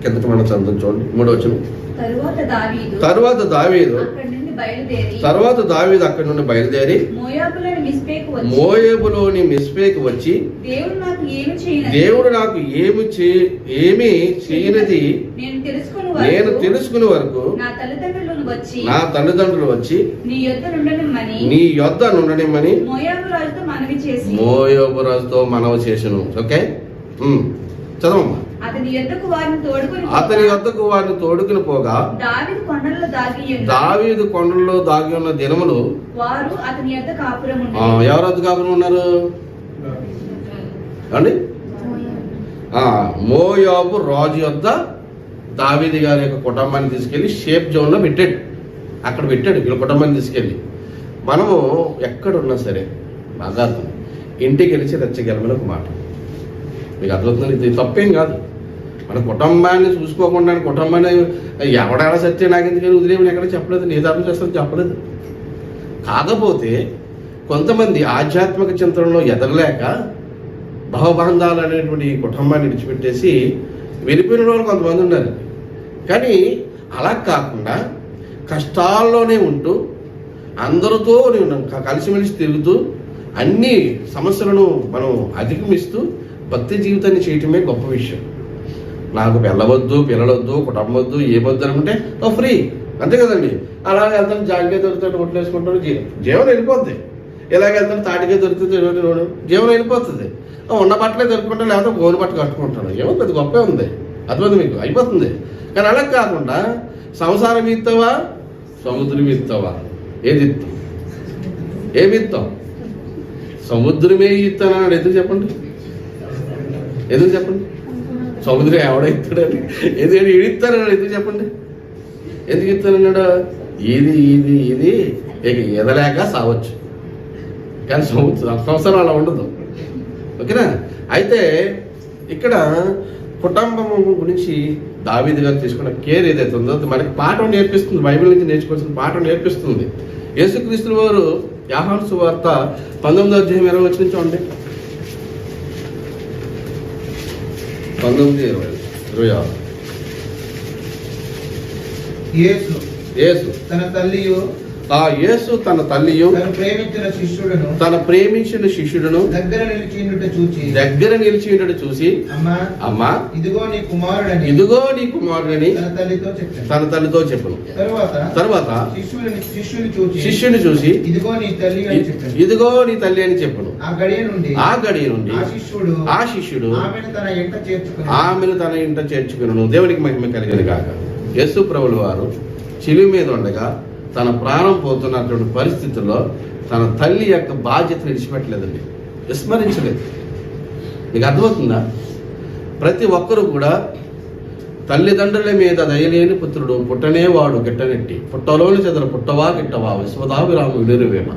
కిందకి మనం చదువు చూడండి, 3వ వచనం. తరువాత దావీదు అక్కడి నుండి బయలుదేరి మోయాబులోని మిస్పేకు వచ్చి, దేవుడు నాకు ఏమి చేయనిది నేను తెలుసుకునే వరకు నా తల్లిదండ్రులు వచ్చి నీ యొద్ద నుండనిమ్మని మోయాబు రాజుతో మనవి చేసెను. ఓకే, చదవమ్మా. అతని యొద్దకు వారిని తోడుకుని పోగా దావీదు కొండల్లో దాగి ఉన్న దినములు ఎవరు వద్ద కాపురం ఉన్నారు అండి? మోయాబు రాజు యొద్ద దావీదు గారి యొక్క కుటుంబాన్ని తీసుకెళ్లి షేప్ జోన్ లో పెట్టాడు. అక్కడ పెట్టాడు వీళ్ళ కుటుంబాన్ని తీసుకెళ్ళి. మనము ఎక్కడున్నా సరే బాగా ఇంటికి గెలిచి రెచ్చగెలమని ఒక మాట. మీకు అర్థమవుతుంది, ఇది తప్పేం కాదు. మన కుటుంబాన్ని చూసుకోకుండా కుటుంబాన్ని ఎవడాడ సత్యం నాకు ఎందుకని వదిలేమని ఎక్కడ చెప్పలేదు, నీ ధర్మం చేస్తాను చెప్పలేదు. కాకపోతే కొంతమంది ఆధ్యాత్మిక చింతనలో ఎదగలేక భవబంధాలు అనేటువంటి కుటుంబాన్ని విడిచిపెట్టేసి వెళ్ళిపోయిన వాళ్ళు కొంతమంది ఉన్నారు. కానీ అలా కాకుండా కష్టాల్లోనే ఉంటూ అందరితో కలిసిమెలిసి తిరుగుతూ అన్ని సమస్యలను మనం అధిగమిస్తూ భక్తి జీవితాన్ని చేయటమే గొప్ప విషయం. నాకు వెళ్ళవద్దు, పిల్లలొద్దు, కుటుంబం వద్దు, ఏమొద్దు అనుకుంటే ఫ్రీ, అంతే కదండి. అలాగే వెళ్తాను, జాగ్రత్త దొరుకుతాడు, ఒట్లు వేసుకుంటాడు, జీవనం వెళ్ళిపోద్ది. ఇలాగ వెళ్తాను, తాటికే దొరుకుతుంది, జీవనం వెళ్ళిపోతుంది. ఉన్న బట్టలే దొరుకుంటాను, లేకపోతే గోను బట్ట కట్టుకుంటాను, ఏముంది, అది గొప్పే ఉంది, అర్థమైంది మీకు, అయిపోతుంది. కానీ అలా కాకుండా సంసారం ఇస్తావా, సముద్రం ఇస్తావా, ఏది ఇస్తాం, ఏమి ఇస్తాం? సముద్రమే ఇస్తానన్నాడు. ఎందుకు చెప్పండి, ఎందుకు చెప్పండి? సముద్రం ఎవడ ఇస్తాడని, ఎందుకంటే ఇస్తానన్నాడు. ఎందుకు చెప్పండి, ఎందుకు ఇస్తానన్నాడు? ఇది ఇది ఇది ఇక ఎదలేక సావచ్చు. కానీ సంవత్సరం అలా ఉండదు, ఓకేనా? అయితే ఇక్కడ కుటుంబం గురించి దావీదు గారు తీసుకున్న కేర్ ఏదైతే ఉందో మనకి పాఠం నేర్పిస్తుంది. బైబిల్ నుంచి నేర్చుకోవాల్సిన పాఠం నేర్పిస్తుంది. యేసుక్రీస్తు వారు యోహాను సువార్త 19వ అధ్యాయం 20 వచనం చూడండి. 19:26. యేసు తన తల్లియు యేసు తన తల్లియు తన ప్రేమించిన శిష్యుడును దగ్గర నిలిచి ఉండట చూసి అమ్మా ఇదిగో నీ కుమారుడని తన తల్లితో చెప్పును. తర్వాత శిష్యుని చూసి ఇదిగో నీ తల్లి అని చెప్పును. ఆ గడియ నుండి ఆ శిష్యుడు ఆమెను తన ఇంట చేర్చుకును. దేవునికి మహిమ కలిగిన గాక. యేసు ప్రభువుల వారు చిలువ మీద ఉండగా తన ప్రాణం పోతున్నటువంటి పరిస్థితుల్లో తన తల్లి యొక్క బాధ్యతను విడిచిపెట్టలేదండి, విస్మరించలేదు. మీకు అర్థమవుతుందా? ప్రతి ఒక్కరూ కూడా తల్లిదండ్రుల మీద దయలేని పుత్రుడు పుట్టనేవాడు గిట్టనెట్టి, పుట్టలోని చెదరు పుట్టవా గిట్టవా విశ్వదాభిరాము విడురువేమ.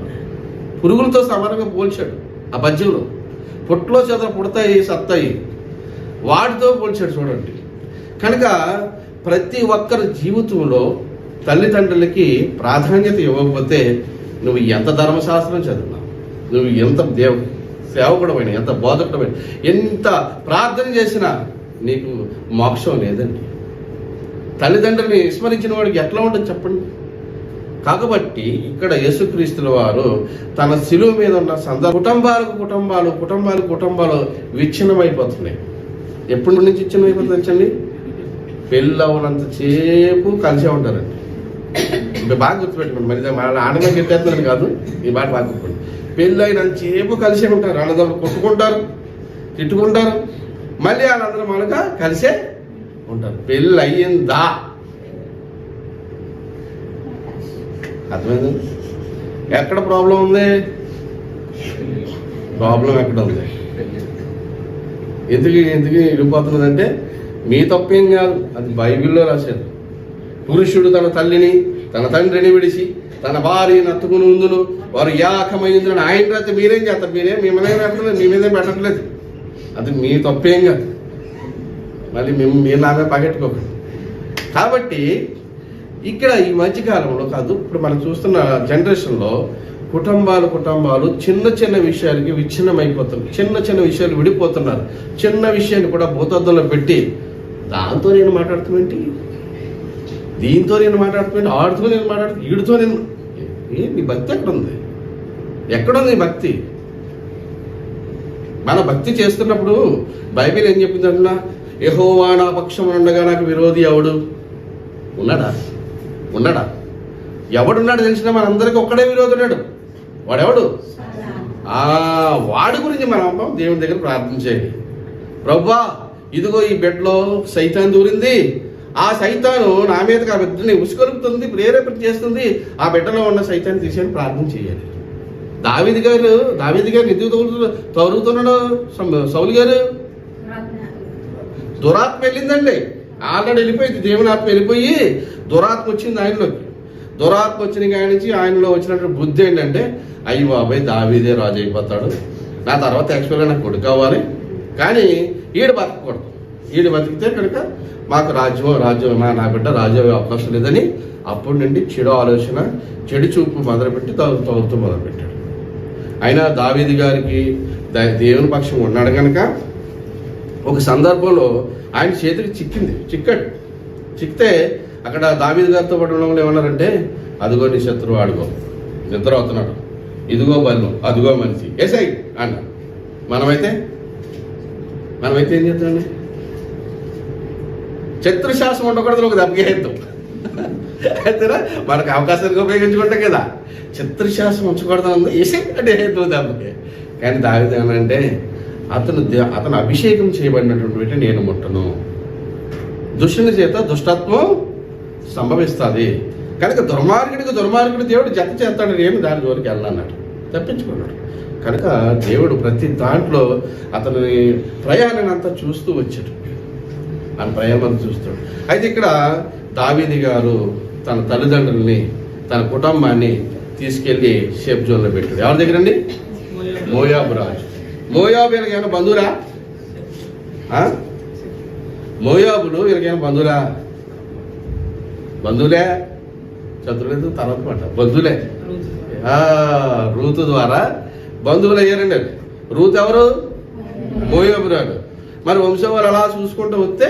పురుగులతో సమానంగా పోల్చాడు ఆ పద్యంలో. పుట్టలో చెదరు పుడతాయి, సత్తాయి, వాటితో పోల్చాడు చూడండి. కనుక ప్రతి ఒక్కరి జీవితంలో తల్లిదండ్రులకి ప్రాధాన్యత ఇవ్వకపోతే నువ్వు ఎంత ధర్మశాస్త్రం చదివినా, నువ్వు ఎంత సేవకుడమైనా, ఎంత బోధకుడమైనా, ఎంత ప్రార్థన చేసినా నీకు మోక్షం లేదండి. తల్లిదండ్రులని విస్మరించిన వాడికి ఎట్లా ఉంటుంది చెప్పండి. కాబట్టి ఇక్కడ యేసుక్రీస్తుల వారు తన శిలువ మీద ఉన్న కుటుంబాలు విచ్ఛిన్నమైపోతున్నాయి. ఎప్పటి నుంచి విచ్ఛిన్నమైపోతుందండి? పెళ్ళవనంత సేపు కలిసే ఉంటారండి. బాగా గుర్తుపెట్టుకోండి. మరి ఆనందం గిట్టేస్తున్నాను కాదు, ఈ బాగా గుర్తుపెట్టుకోండి. పెళ్ళి అయినంత సేపు కలిసే ఉంటారు. అన్నదమ్ములు కొట్టుకుంటారు, తిట్టుకుంటారు, మళ్ళీ వాళ్ళందరూ మనగా కలిసే ఉంటారు. పెళ్ళి అయ్యిందా? అర్థమైంది? ఎక్కడ ప్రాబ్లం ఉంది? ప్రాబ్లం ఎక్కడ ఉంది? ఎందుకు వెళ్ళిపోతున్నదంటే మీ తప్పేం కాదు, అది బైబిల్లో రాశారు. పురుషుడు తన తల్లిని తన తండ్రిని విడిచి తన భార్యని అత్తుకుని ఉందును, వారు ఏకమైందని ఆయన రాస్తే మీరేం చేస్తారు? మిమ్మల్ని పెట్టలేదు, మీ మీదే పెట్టట్లేదు. అది మీ తప్పేం కాదు. మళ్ళీ మీరు నామే పగెట్టుకోకండి. కాబట్టి ఇక్కడ ఈ మధ్యకాలంలో కాదు, ఇప్పుడు మనం చూస్తున్న జనరేషన్లో కుటుంబాలు చిన్న చిన్న విషయాలకి విచ్ఛిన్నమైపోతున్నారు. చిన్న విషయాలు విడిపోతున్నారు. చిన్న విషయాన్ని కూడా భూతద్దంలో పెట్టి దాంతో నేను మాట్లాడుతామేంటి, దీంతో నేను మాట్లాడుతామేంటి, ఆడితో నేను మాట్లాడుతూ, వీడితో నేను నీ భక్తి ఎక్కడుంది? ఎక్కడుంది నీ భక్తి? మన భక్తి చేస్తున్నప్పుడు బైబిల్ ఏం చెప్పిందంటున్నా? యెహోవా నా పక్షమున ఉండగా నాకు విరోధి ఎవడు ఉన్నాడా? ఎవడున్నాడు తెలిసిన మనందరికీ ఒక్కడే విరోధి ఉన్నాడు. వాడెవడు? వాడి గురించి మనం దేవుని దగ్గర ప్రార్థన చేయాలి. ప్రభువా, ఇదిగో ఈ బెడ్లో సైతాన్ దూరింది, ఆ సైతాను నా మీదకి ఆ బిడ్డని ఉసుకొలుపుతుంది, ప్రేరేపణ చేస్తుంది, ఆ బిడ్డలో ఉన్న సైతాన్ని తీసేని ప్రార్థన చేయాలి. దావీదు గారు ఎందుకు తగులుతున్నాడు? సౌలు గారు దురాత్మ వెళ్ళిందండి. ఆల్రెడీ వెళ్ళిపోయింది, దేవుని ఆత్మ వెళ్ళిపోయి దురాత్మ వచ్చింది ఆయనలోకి. దురాత్మ వచ్చిన కాడి నుంచి ఆయనలో వచ్చినటువంటి బుద్ధి ఏంటంటే, అయ్యి బాబాయ్ దావీదే రాజు అయిపోతాడు, నా తర్వాత యాక్చువల్గా నాకు కొడుకు కావాలి, కానీ ఈడు బతకూడదు. వీడు బతికితే కనుక మాకు రాజ్యం నా బిడ్డ రాజ్యం అయ్యే అవకాశం లేదని అప్పటి నుండి చెడు ఆలోచన, చెడు చూపు మొదలుపెట్టి తవ్వుతూ మొదలుపెట్టాడు. అయినా దావీదు గారికి దేవుని పక్షం ఉన్నాడు కనుక ఒక సందర్భంలో ఆయన చేతికి చిక్కాడు. చిక్కితే అక్కడ దావీదు గారితో పాటు ఉన్న వాళ్ళు ఏమన్నారంటే, అదిగో నీ శత్రువు ఆడుగో నిద్ర అవుతున్నాడు, ఇదిగో బల్లు, అదిగో మనిషి ఏసై అన్నారు. మనమైతే ఏం చేస్తామండి? శత్రుశాస్త్రం ఉండకూడదు, ఒక దెబ్బకేద్దాం అంతేనా? మనకు అవకాశానికి ఉపయోగించుకుంటాం కదా. శత్రుశాస్త్రం ఉంచకూడదు ఉంది, ఏసై అంటే హేతు దెబ్బకి. కానీ దావీదు ఏమనంటే, అతను అభిషేకం చేయబడినటువంటి నేను ముట్టను, దుష్టుని చేత దుష్టత్వం సంభవిస్తుంది కనుక దుర్మార్గుడు దేవుడు జత చేస్తాడు, నేను దాని జోలికి వెళ్ళాలన్నాడు, తప్పించుకున్నాడు. కనుక దేవుడు ప్రతి దాంట్లో అతని ప్రయాణాన్ని అంతా చూస్తూ వచ్చాడు, ఆయన ప్రయాణం చూస్తాడు. అయితే ఇక్కడ దావీదు గారు తన తల్లిదండ్రుల్ని, తన కుటుంబాన్ని తీసుకెళ్లి షేప్ జోన్లో పెట్టాడు. ఎవరి దగ్గర అండి? మోయాబు రాజు. మోయాబు వీళ్ళకేమైనా బంధువురా? మోయాబులు వీళ్ళకేమైనా బంధువులే? శత్రులేదు తర్వాత మాట, బంధువులే. రూతు ద్వారా బంధువులు అయ్యారండి. రూతు ఎవరు? మోయాబు రాడు. మరి వంశవారు అలా చూసుకుంటూ వస్తే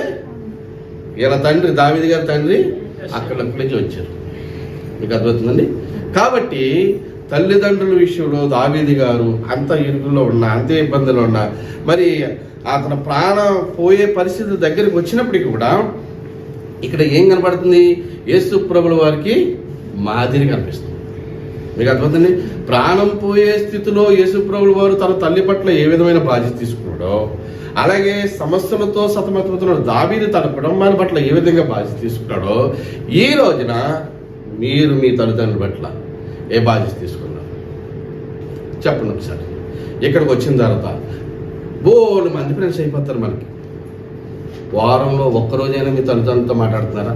వీళ్ళ తండ్రి, దావీదు గారి తండ్రి అక్కడి నుంచి వచ్చారు. మీకు అర్థమవుతుందండి? కాబట్టి తల్లిదండ్రుల విషయంలో దావీదు గారు అంత ఇరుకుల్లో ఉన్నా, అంతే ఇబ్బందులు ఉన్నా, మరి అతను ప్రాణం పోయే పరిస్థితి దగ్గరికి వచ్చినప్పటికీ కూడా ఇక్కడ ఏం కనపడుతుంది? యేసు ప్రభుల వారికి మాదిరి కనిపిస్తుంది. మీకు అర్థమవుతుంది? ప్రాణం పోయే స్థితిలో యేసు ప్రభుల వారు తన తల్లి పట్ల ఏ విధమైన బాధ్యత తీసుకున్నాడో, అలాగే సమస్యలతో సతమతమవుతున్నాడు దావీదు తన కుటుంబాన్ని పట్ల ఏ విధంగా బాధ్యత తీసుకున్నాడో, ఈ రోజున మీరు మీ తల్లిదండ్రుల పట్ల ఏ బాధ్యత తీసుకున్నారు చెప్పండి ఒకసారి. ఇక్కడికి వచ్చిన తర్వాత బోలు మంది ఫ్రెండ్స్ అయిపోతారు మనకి. వారంలో ఒక్కరోజైనా మీ తల్లిదండ్రులతో మాట్లాడుతున్నారా?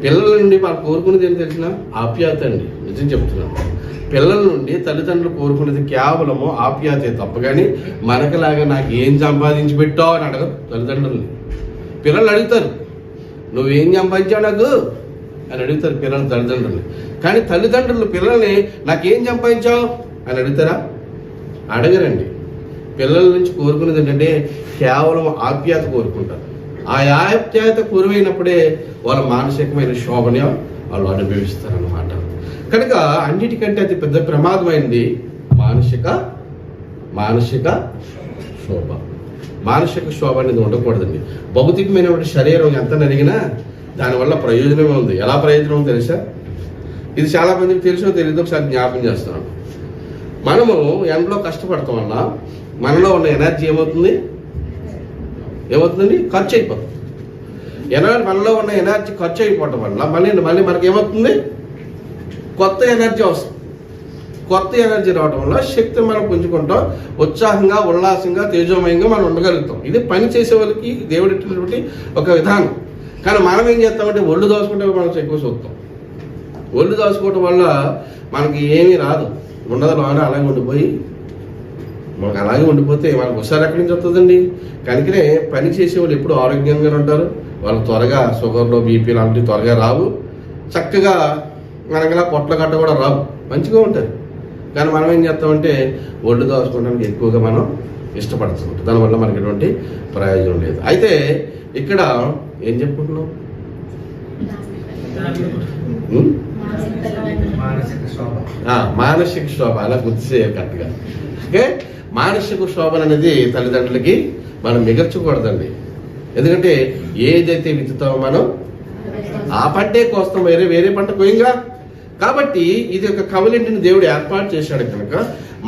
పిల్లల నుండి వాళ్ళు కోరుకునేది ఏం తెలిసిన? ఆప్యాయత అండి. నిజం చెప్తున్నాను, పిల్లల నుండి తల్లిదండ్రులు కోరుకునేది కేవలము ఆప్యాయతే తప్ప కానీ మనకులాగా నాకు ఏం సంపాదించి పెట్టావు అని అడగరు తల్లిదండ్రులని. పిల్లలు అడుగుతారు, నువ్వేం సంపాదించావు నాకు అని అడుగుతారు పిల్లలు తల్లిదండ్రులని. కానీ తల్లిదండ్రులు పిల్లల్ని నాకేం సంపాదించావు అని అడుగుతారా? అడగరండి. పిల్లల నుంచి కోరుకునేది ఏంటంటే కేవలం ఆప్యాయత కోరుకుంటారు. ఆ ఆప్యాయత కురువైనప్పుడే వాళ్ళ మానసికమైన శోభని వాళ్ళు అనుభవిస్తారన్నమాట. కనుక అన్నిటికంటే అతి పెద్ద ప్రమాదమైంది మానసిక శోభ. మానసిక శోభ అనేది ఉండకూడదండి. భౌతికమైనటువంటి శరీరం ఎంత నలిగినా దానివల్ల ప్రయోజనమే ఉంది. ఎలా ప్రయోజనం తెలుసా? ఇది చాలా మందికి తెలుసో తెలియదు, ఒకసారి జ్ఞాపకం చేస్తున్నాను. మనము ఎండలో కష్టపడతాం వల్ల మనలో ఉన్న ఎనర్జీ ఏమవుతుందండి? ఖర్చు అయిపోతుంది. మనలో ఉన్న ఎనర్జీ ఖర్చు అయిపోవటం వల్ల మళ్ళీ మనకి ఏమవుతుంది? కొత్త ఎనర్జీ వస్తుంది. కొత్త ఎనర్జీ రావడం వల్ల శక్తి మనం పుంజుకుంటాం, ఉత్సాహంగా, ఉల్లాసంగా, తేజోమయంగా మనం ఉండగలుగుతాం. ఇది పని చేసే వాళ్ళకి దేవుడిచ్చినటువంటి ఒక విధానం. కానీ మనం ఏం చేస్తామంటే ఒళ్ళు దోసుకుంటే మనం ఎక్కువ చూస్తాం. ఒళ్ళు దోసుకోవటం వల్ల మనకి ఏమీ రాదు, ఉండదు. అలాగే ఉండిపోయి మనకు అలాగే ఉండిపోతే మనకు ఒకసారి ఎక్కడి నుంచి వస్తుందండి? కనుకనే పని చేసే వాళ్ళు ఎప్పుడు ఆరోగ్యంగా ఉంటారు. వాళ్ళు త్వరగా షుగర్లో, బీపీలు అలాంటివి త్వరగా రావు. చక్కగా మనకలా పొట్ల గట్ట కూడా రావు, మంచిగా ఉంటారు. కానీ మనం ఏం చేస్తామంటే ఒళ్ళు దోసుకోవడానికి ఎక్కువగా మనం ఇష్టపడుతుంటాం. దానివల్ల మనకి ఎటువంటి ప్రయోజనం లేదు. అయితే ఇక్కడ ఏం చెప్పుకుంటున్నాం? మానసిక శోభ. అలా గుర్తు చేయాలి కరెక్ట్గా. ఓకే, మానసిక శోభ అనేది తల్లిదండ్రులకి మనం మిగల్చకూడదండి. ఎందుకంటే ఏదైతే విత్తుతామో మనం ఆ పంటే కోస్తాం, వేరే పంట కోయంగా. కాబట్టి ఇది ఒక కవలింటిని దేవుడు ఏర్పాటు చేశాడు కనుక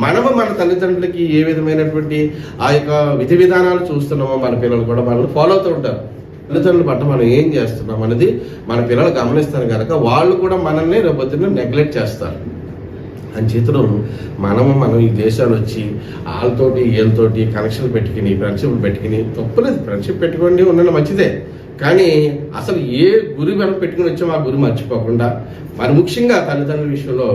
మనము మన తల్లిదండ్రులకి ఏ విధమైనటువంటి ఆ యొక్క విధి విధానాలు చూస్తున్నామో మన పిల్లలు కూడా మనల్ని ఫాలో అవుతూ ఉంటారు. తల్లిదండ్రుల పట్ల మనం ఏం చేస్తున్నాం అనేది మన పిల్లలు గమనిస్తారు కనుక వాళ్ళు కూడా మనల్ని రేపొద్దున నెగ్లెక్ట్ చేస్తారు. అని చేతిలో మనం ఈ దేశాలు వచ్చి వీళ్ళతోటి కనెక్షన్లు పెట్టుకుని, ఫ్రెండ్షిప్లు పెట్టుకుని, తప్పులేదు, ఫ్రెండ్షిప్ పెట్టుకోండి, ఉండడం మంచిదే. కానీ అసలు ఏ గురి మనం పెట్టుకుని వచ్చామో ఆ గురి మర్చిపోకుండా మరి ముఖ్యంగా తల్లిదండ్రుల విషయంలో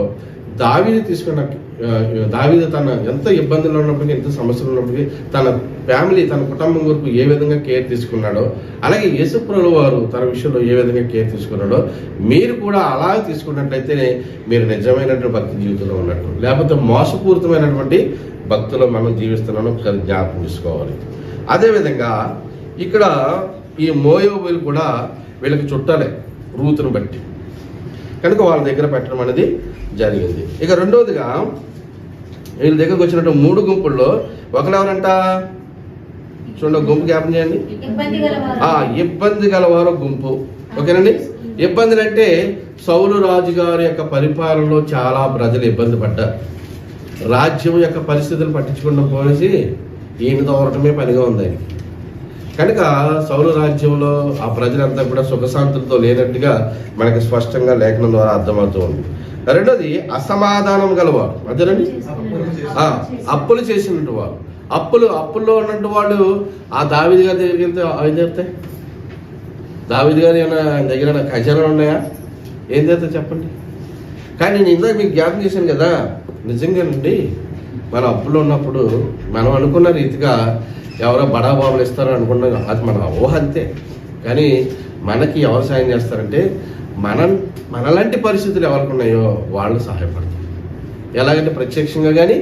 దావీదు తన ఎంత ఇబ్బందులు ఉన్నప్పటికీ, ఎంత సమస్యలు ఉన్నప్పటికీ తన ఫ్యామిలీ, తన కుటుంబం వరకు ఏ విధంగా కేర్ తీసుకున్నాడో, అలాగే యేసుప్రభువు వారు తన విషయంలో ఏ విధంగా కేర్ తీసుకున్నాడో మీరు కూడా అలా తీసుకున్నట్లయితే మీరు నిజమైనటువంటి భక్తి జీవితంలో ఉన్నట్టు. లేకపోతే మోసపూరితమైనటువంటి భక్తులు మనం జీవిస్తున్నామని ఒకసారి జ్ఞాపకం చేసుకోవాలి. అదేవిధంగా ఇక్కడ ఈ మోయాబీయులు కూడా వీళ్ళకి చుట్టాలే రూతును బట్టి, కనుక వాళ్ళ దగ్గర పెట్టడం అనేది జరిగింది. ఇక రెండవదిగా వీళ్ళ దగ్గరకు వచ్చినట్టు 3 గుంపుల్లో ఒకరెవరంట చూడండి, గుంపు జ్ఞాపకం చేయండి. ఇబ్బంది గలవారు గుంపు. ఓకేనండి. ఇబ్బందులు అంటే సౌలు రాజు గారి యొక్క పరిపాలనలో చాలా ప్రజలు ఇబ్బంది పడ్డారు. రాజ్యం యొక్క పరిస్థితులు పట్టించుకుండా పోనేసి ఈయన దూరటమే పనిగా ఉంది ఆయనకి. కనుక సౌలు రాజ్యంలో ఆ ప్రజలంతా కూడా సుఖశాంతులతో లేనట్టుగా మనకి స్పష్టంగా లేఖనం ద్వారా అర్థమవుతూ ఉంది. రెండోది అసమాధానం గలవారు. అదేనండి, అప్పులు చేసినట్టు వారు. అప్పుల్లో ఉన్నట్టు వాళ్ళు ఆ దావీదు గారి దగ్గరికి వెళ్తే ఏం చెప్తాయి? దావీదు గారి ఆయన దగ్గర ఖజానాలు ఉన్నాయా? ఏం చేస్తాయి చెప్పండి. కానీ నేను ఇందాక మీకు జ్ఞాపకం చేశాను కదా, నిజంగానండి మన అప్పుల్లో ఉన్నప్పుడు మనం అనుకున్న రీతిగా ఎవరో బడాబాబులు ఇస్తారో అనుకున్నాం, అది మన ఊహ అంతే. కానీ మనకి ఎవరు సాయం చేస్తారంటే మనలాంటి పరిస్థితులు ఎవరికి ఉన్నాయో వాళ్ళు సహాయపడతారు. ఎలాగంటే ప్రత్యక్షంగా కానీ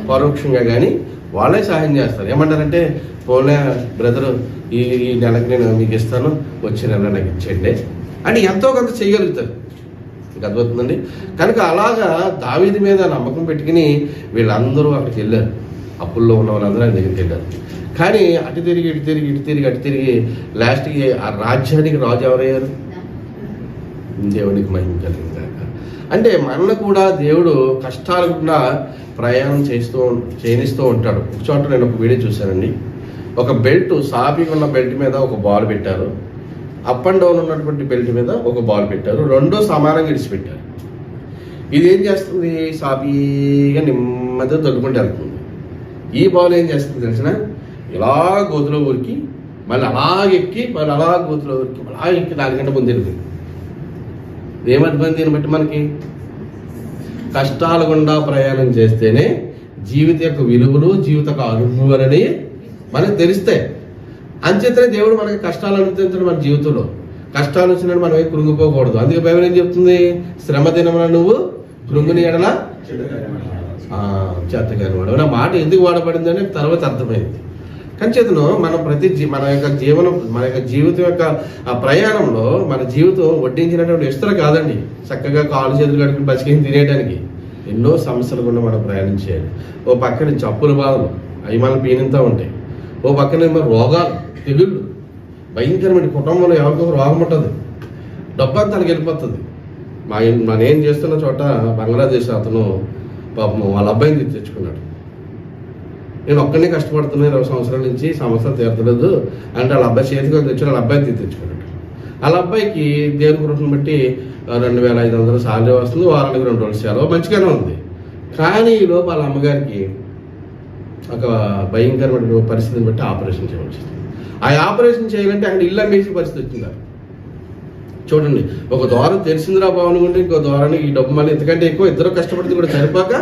పరోక్షంగా కానీ వాళ్ళే సహాయం చేస్తారు. ఏమంటారంటే, పోలే బ్రదరు ఈ నెలకి నేను మీకు ఇస్తాను, వచ్చే నెల నాకు ఇచ్చేయండి అని ఎంతో కొంత చేయగలుగుతారు. మీకు అర్థమవుతుందండి. కనుక అలాగా దావీదు మీద నమ్మకం పెట్టుకుని వీళ్ళందరూ అక్కడికి వెళ్ళారు. అప్పుల్లో ఉన్న వాళ్ళందరూ ఆయన దగ్గరికి వెళ్ళారు. కానీ అటు తిరిగి లాస్ట్కి ఆ రాజ్యానికి రాజు ఎవరయ్యారు? దేవునికి మహిమ కలిగింది. అంటే మనల్ని కూడా దేవుడు కష్టాలకుండా ప్రయాణం చేయనిస్తూ ఉంటాడు. ఒక చోట నేను ఒక వీడియో చూశానండి. ఒక బెల్ట్, సాపిగా ఉన్న బెల్ట్ మీద ఒక బాల్ పెట్టారు, అప్ అండ్ డౌన్ ఉన్నటువంటి బెల్ట్ మీద ఒక బాల్ పెట్టారు, రెండో సమానంగా ఇడిచిపెట్టారు. ఇది ఏం చేస్తుంది? సాపిగా నెమ్మదిగా తగ్గుకుంటూ వెళ్తుంది. ఈ బాల్ ఏం చేస్తుంది తెలిసిన? ఇలా గోతులో ఊరికి మళ్ళీ అలాగెక్కి మళ్ళీ అలా గోతులో ఊరికి అలా ఎక్కి దానికంటే ముందు వెళ్ళింది. ఏమర్థమైంది? దీన్ని బట్టి మనకి కష్టాల గుండా ప్రయాణం చేస్తేనే జీవిత యొక్క విలువలు, జీవిత యొక్క అనుభవాలని మనకు తెలుస్తాయి. అంచేతనే దేవుడు మనకి కష్టాలు అనుమతించడం. మన జీవితంలో కష్టాలు వచ్చినట్టు మనం ఏం కృంగిపోకూడదు. అందుకే బైబిల్ ఏం చెప్తుంది? శ్రమ దినమున నువ్వు కృంగుని ఎడల చేతగాని వాడు. నా మాట ఎందుకు వాడబడింది అని తర్వాత అర్థమైంది. కంచేతను మనం మన యొక్క జీవితం యొక్క ఆ ప్రయాణంలో మన జీవితం వడ్డించినటువంటి ఇస్తులు కాదండి. చక్కగా కాలు చేతులు కడుకుని బతికి తినేయడానికి ఎన్నో సమస్యలు కూడా మనం ప్రయాణం చేయాలి. ఓ పక్కన చప్పుల బాధలు అవి మనం పీనింతా ఉంటాయి. ఓ పక్కన రోగాలు, తెగుళ్ళు, భయంకరమైన కుటుంబంలో ఎవరికొక రోగం ఉంటుంది, డబ్బంతా తనకి వెళ్ళిపోతుంది. మన ఏం చేస్తున్న చోట బంగ్లాదేశ్ అతను పాపం వాళ్ళ అబ్బాయిని తెచ్చుకున్నాడు. నేను ఒక్కనే కష్టపడుతున్నా 20 సంవత్సరాల నుంచి, సంవత్సరాలు తీరతలేదు అంటే వాళ్ళ అబ్బాయి చేతికి తెచ్చి వాళ్ళ అబ్బాయిని తెచ్చుకున్నాడు. వాళ్ళ అబ్బాయికి దేవుని కృపను బట్టి 2500 సాలరీ వస్తుంది, వారానికి 2 రోజులు సెలవు, మంచిగానే ఉంది. కానీ ఈ లోపు వాళ్ళ అమ్మగారికి ఒక భయంకరమైన పరిస్థితిని బట్టి ఆపరేషన్ చేయవలసి వస్తుంది. ఆ ఆపరేషన్ చేయాలంటే అక్కడ ఇల్లు అమ్మేసి పరిస్థితి వచ్చింది. చూడండి, ఒక ద్వారం తెలిసిందిరా బాగుంది అనుకుంటే ఇంకో ద్వారానికి ఈ డబ్బు మళ్ళీ ఎంతకంటే ఎక్కువ ఇద్దరు కష్టపడితే కూడా సరిపోక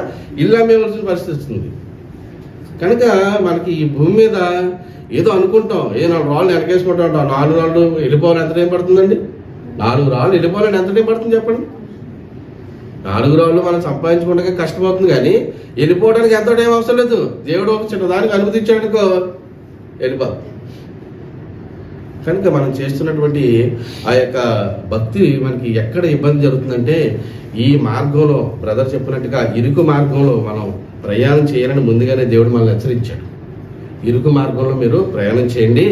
ఇల్లు అమ్మేవలసిన పరిస్థితి వస్తుంది. కనుక మనకి ఈ భూమి మీద ఏదో అనుకుంటాం, 4 రాళ్ళు వెనకేసుకుంటా ఉంటాం. 4 రాళ్ళు వెళ్ళిపోవాలి ఎంత టైం పడుతుందండి? 4 రాళ్ళు వెళ్ళిపోవాలని ఎంత టైం పడుతుంది చెప్పండి? 4 రాళ్ళు మనం సంపాదించుకుంటే కష్టమవుతుంది, కానీ వెళ్ళిపోవడానికి ఎంతో టైం అవసరం లేదు. దేవుడు ఒక చిన్నదానికి అనుమతించాడనుకో వెళ్ళిపోతుంది. కనుక మనం చేస్తున్నటువంటి ఆ యొక్క భక్తి మనకి ఎక్కడ ఇబ్బంది జరుగుతుందంటే, ఈ మార్గంలో బ్రదర్ చెప్పినట్టుగా ఇరుకు మార్గంలో మనం ప్రయాణం చేయాలని ముందుగానే దేవుడు మనల్ని హెచ్చరించాడు. ఇరుకు మార్గంలో మీరు ప్రయాణం చేయండి,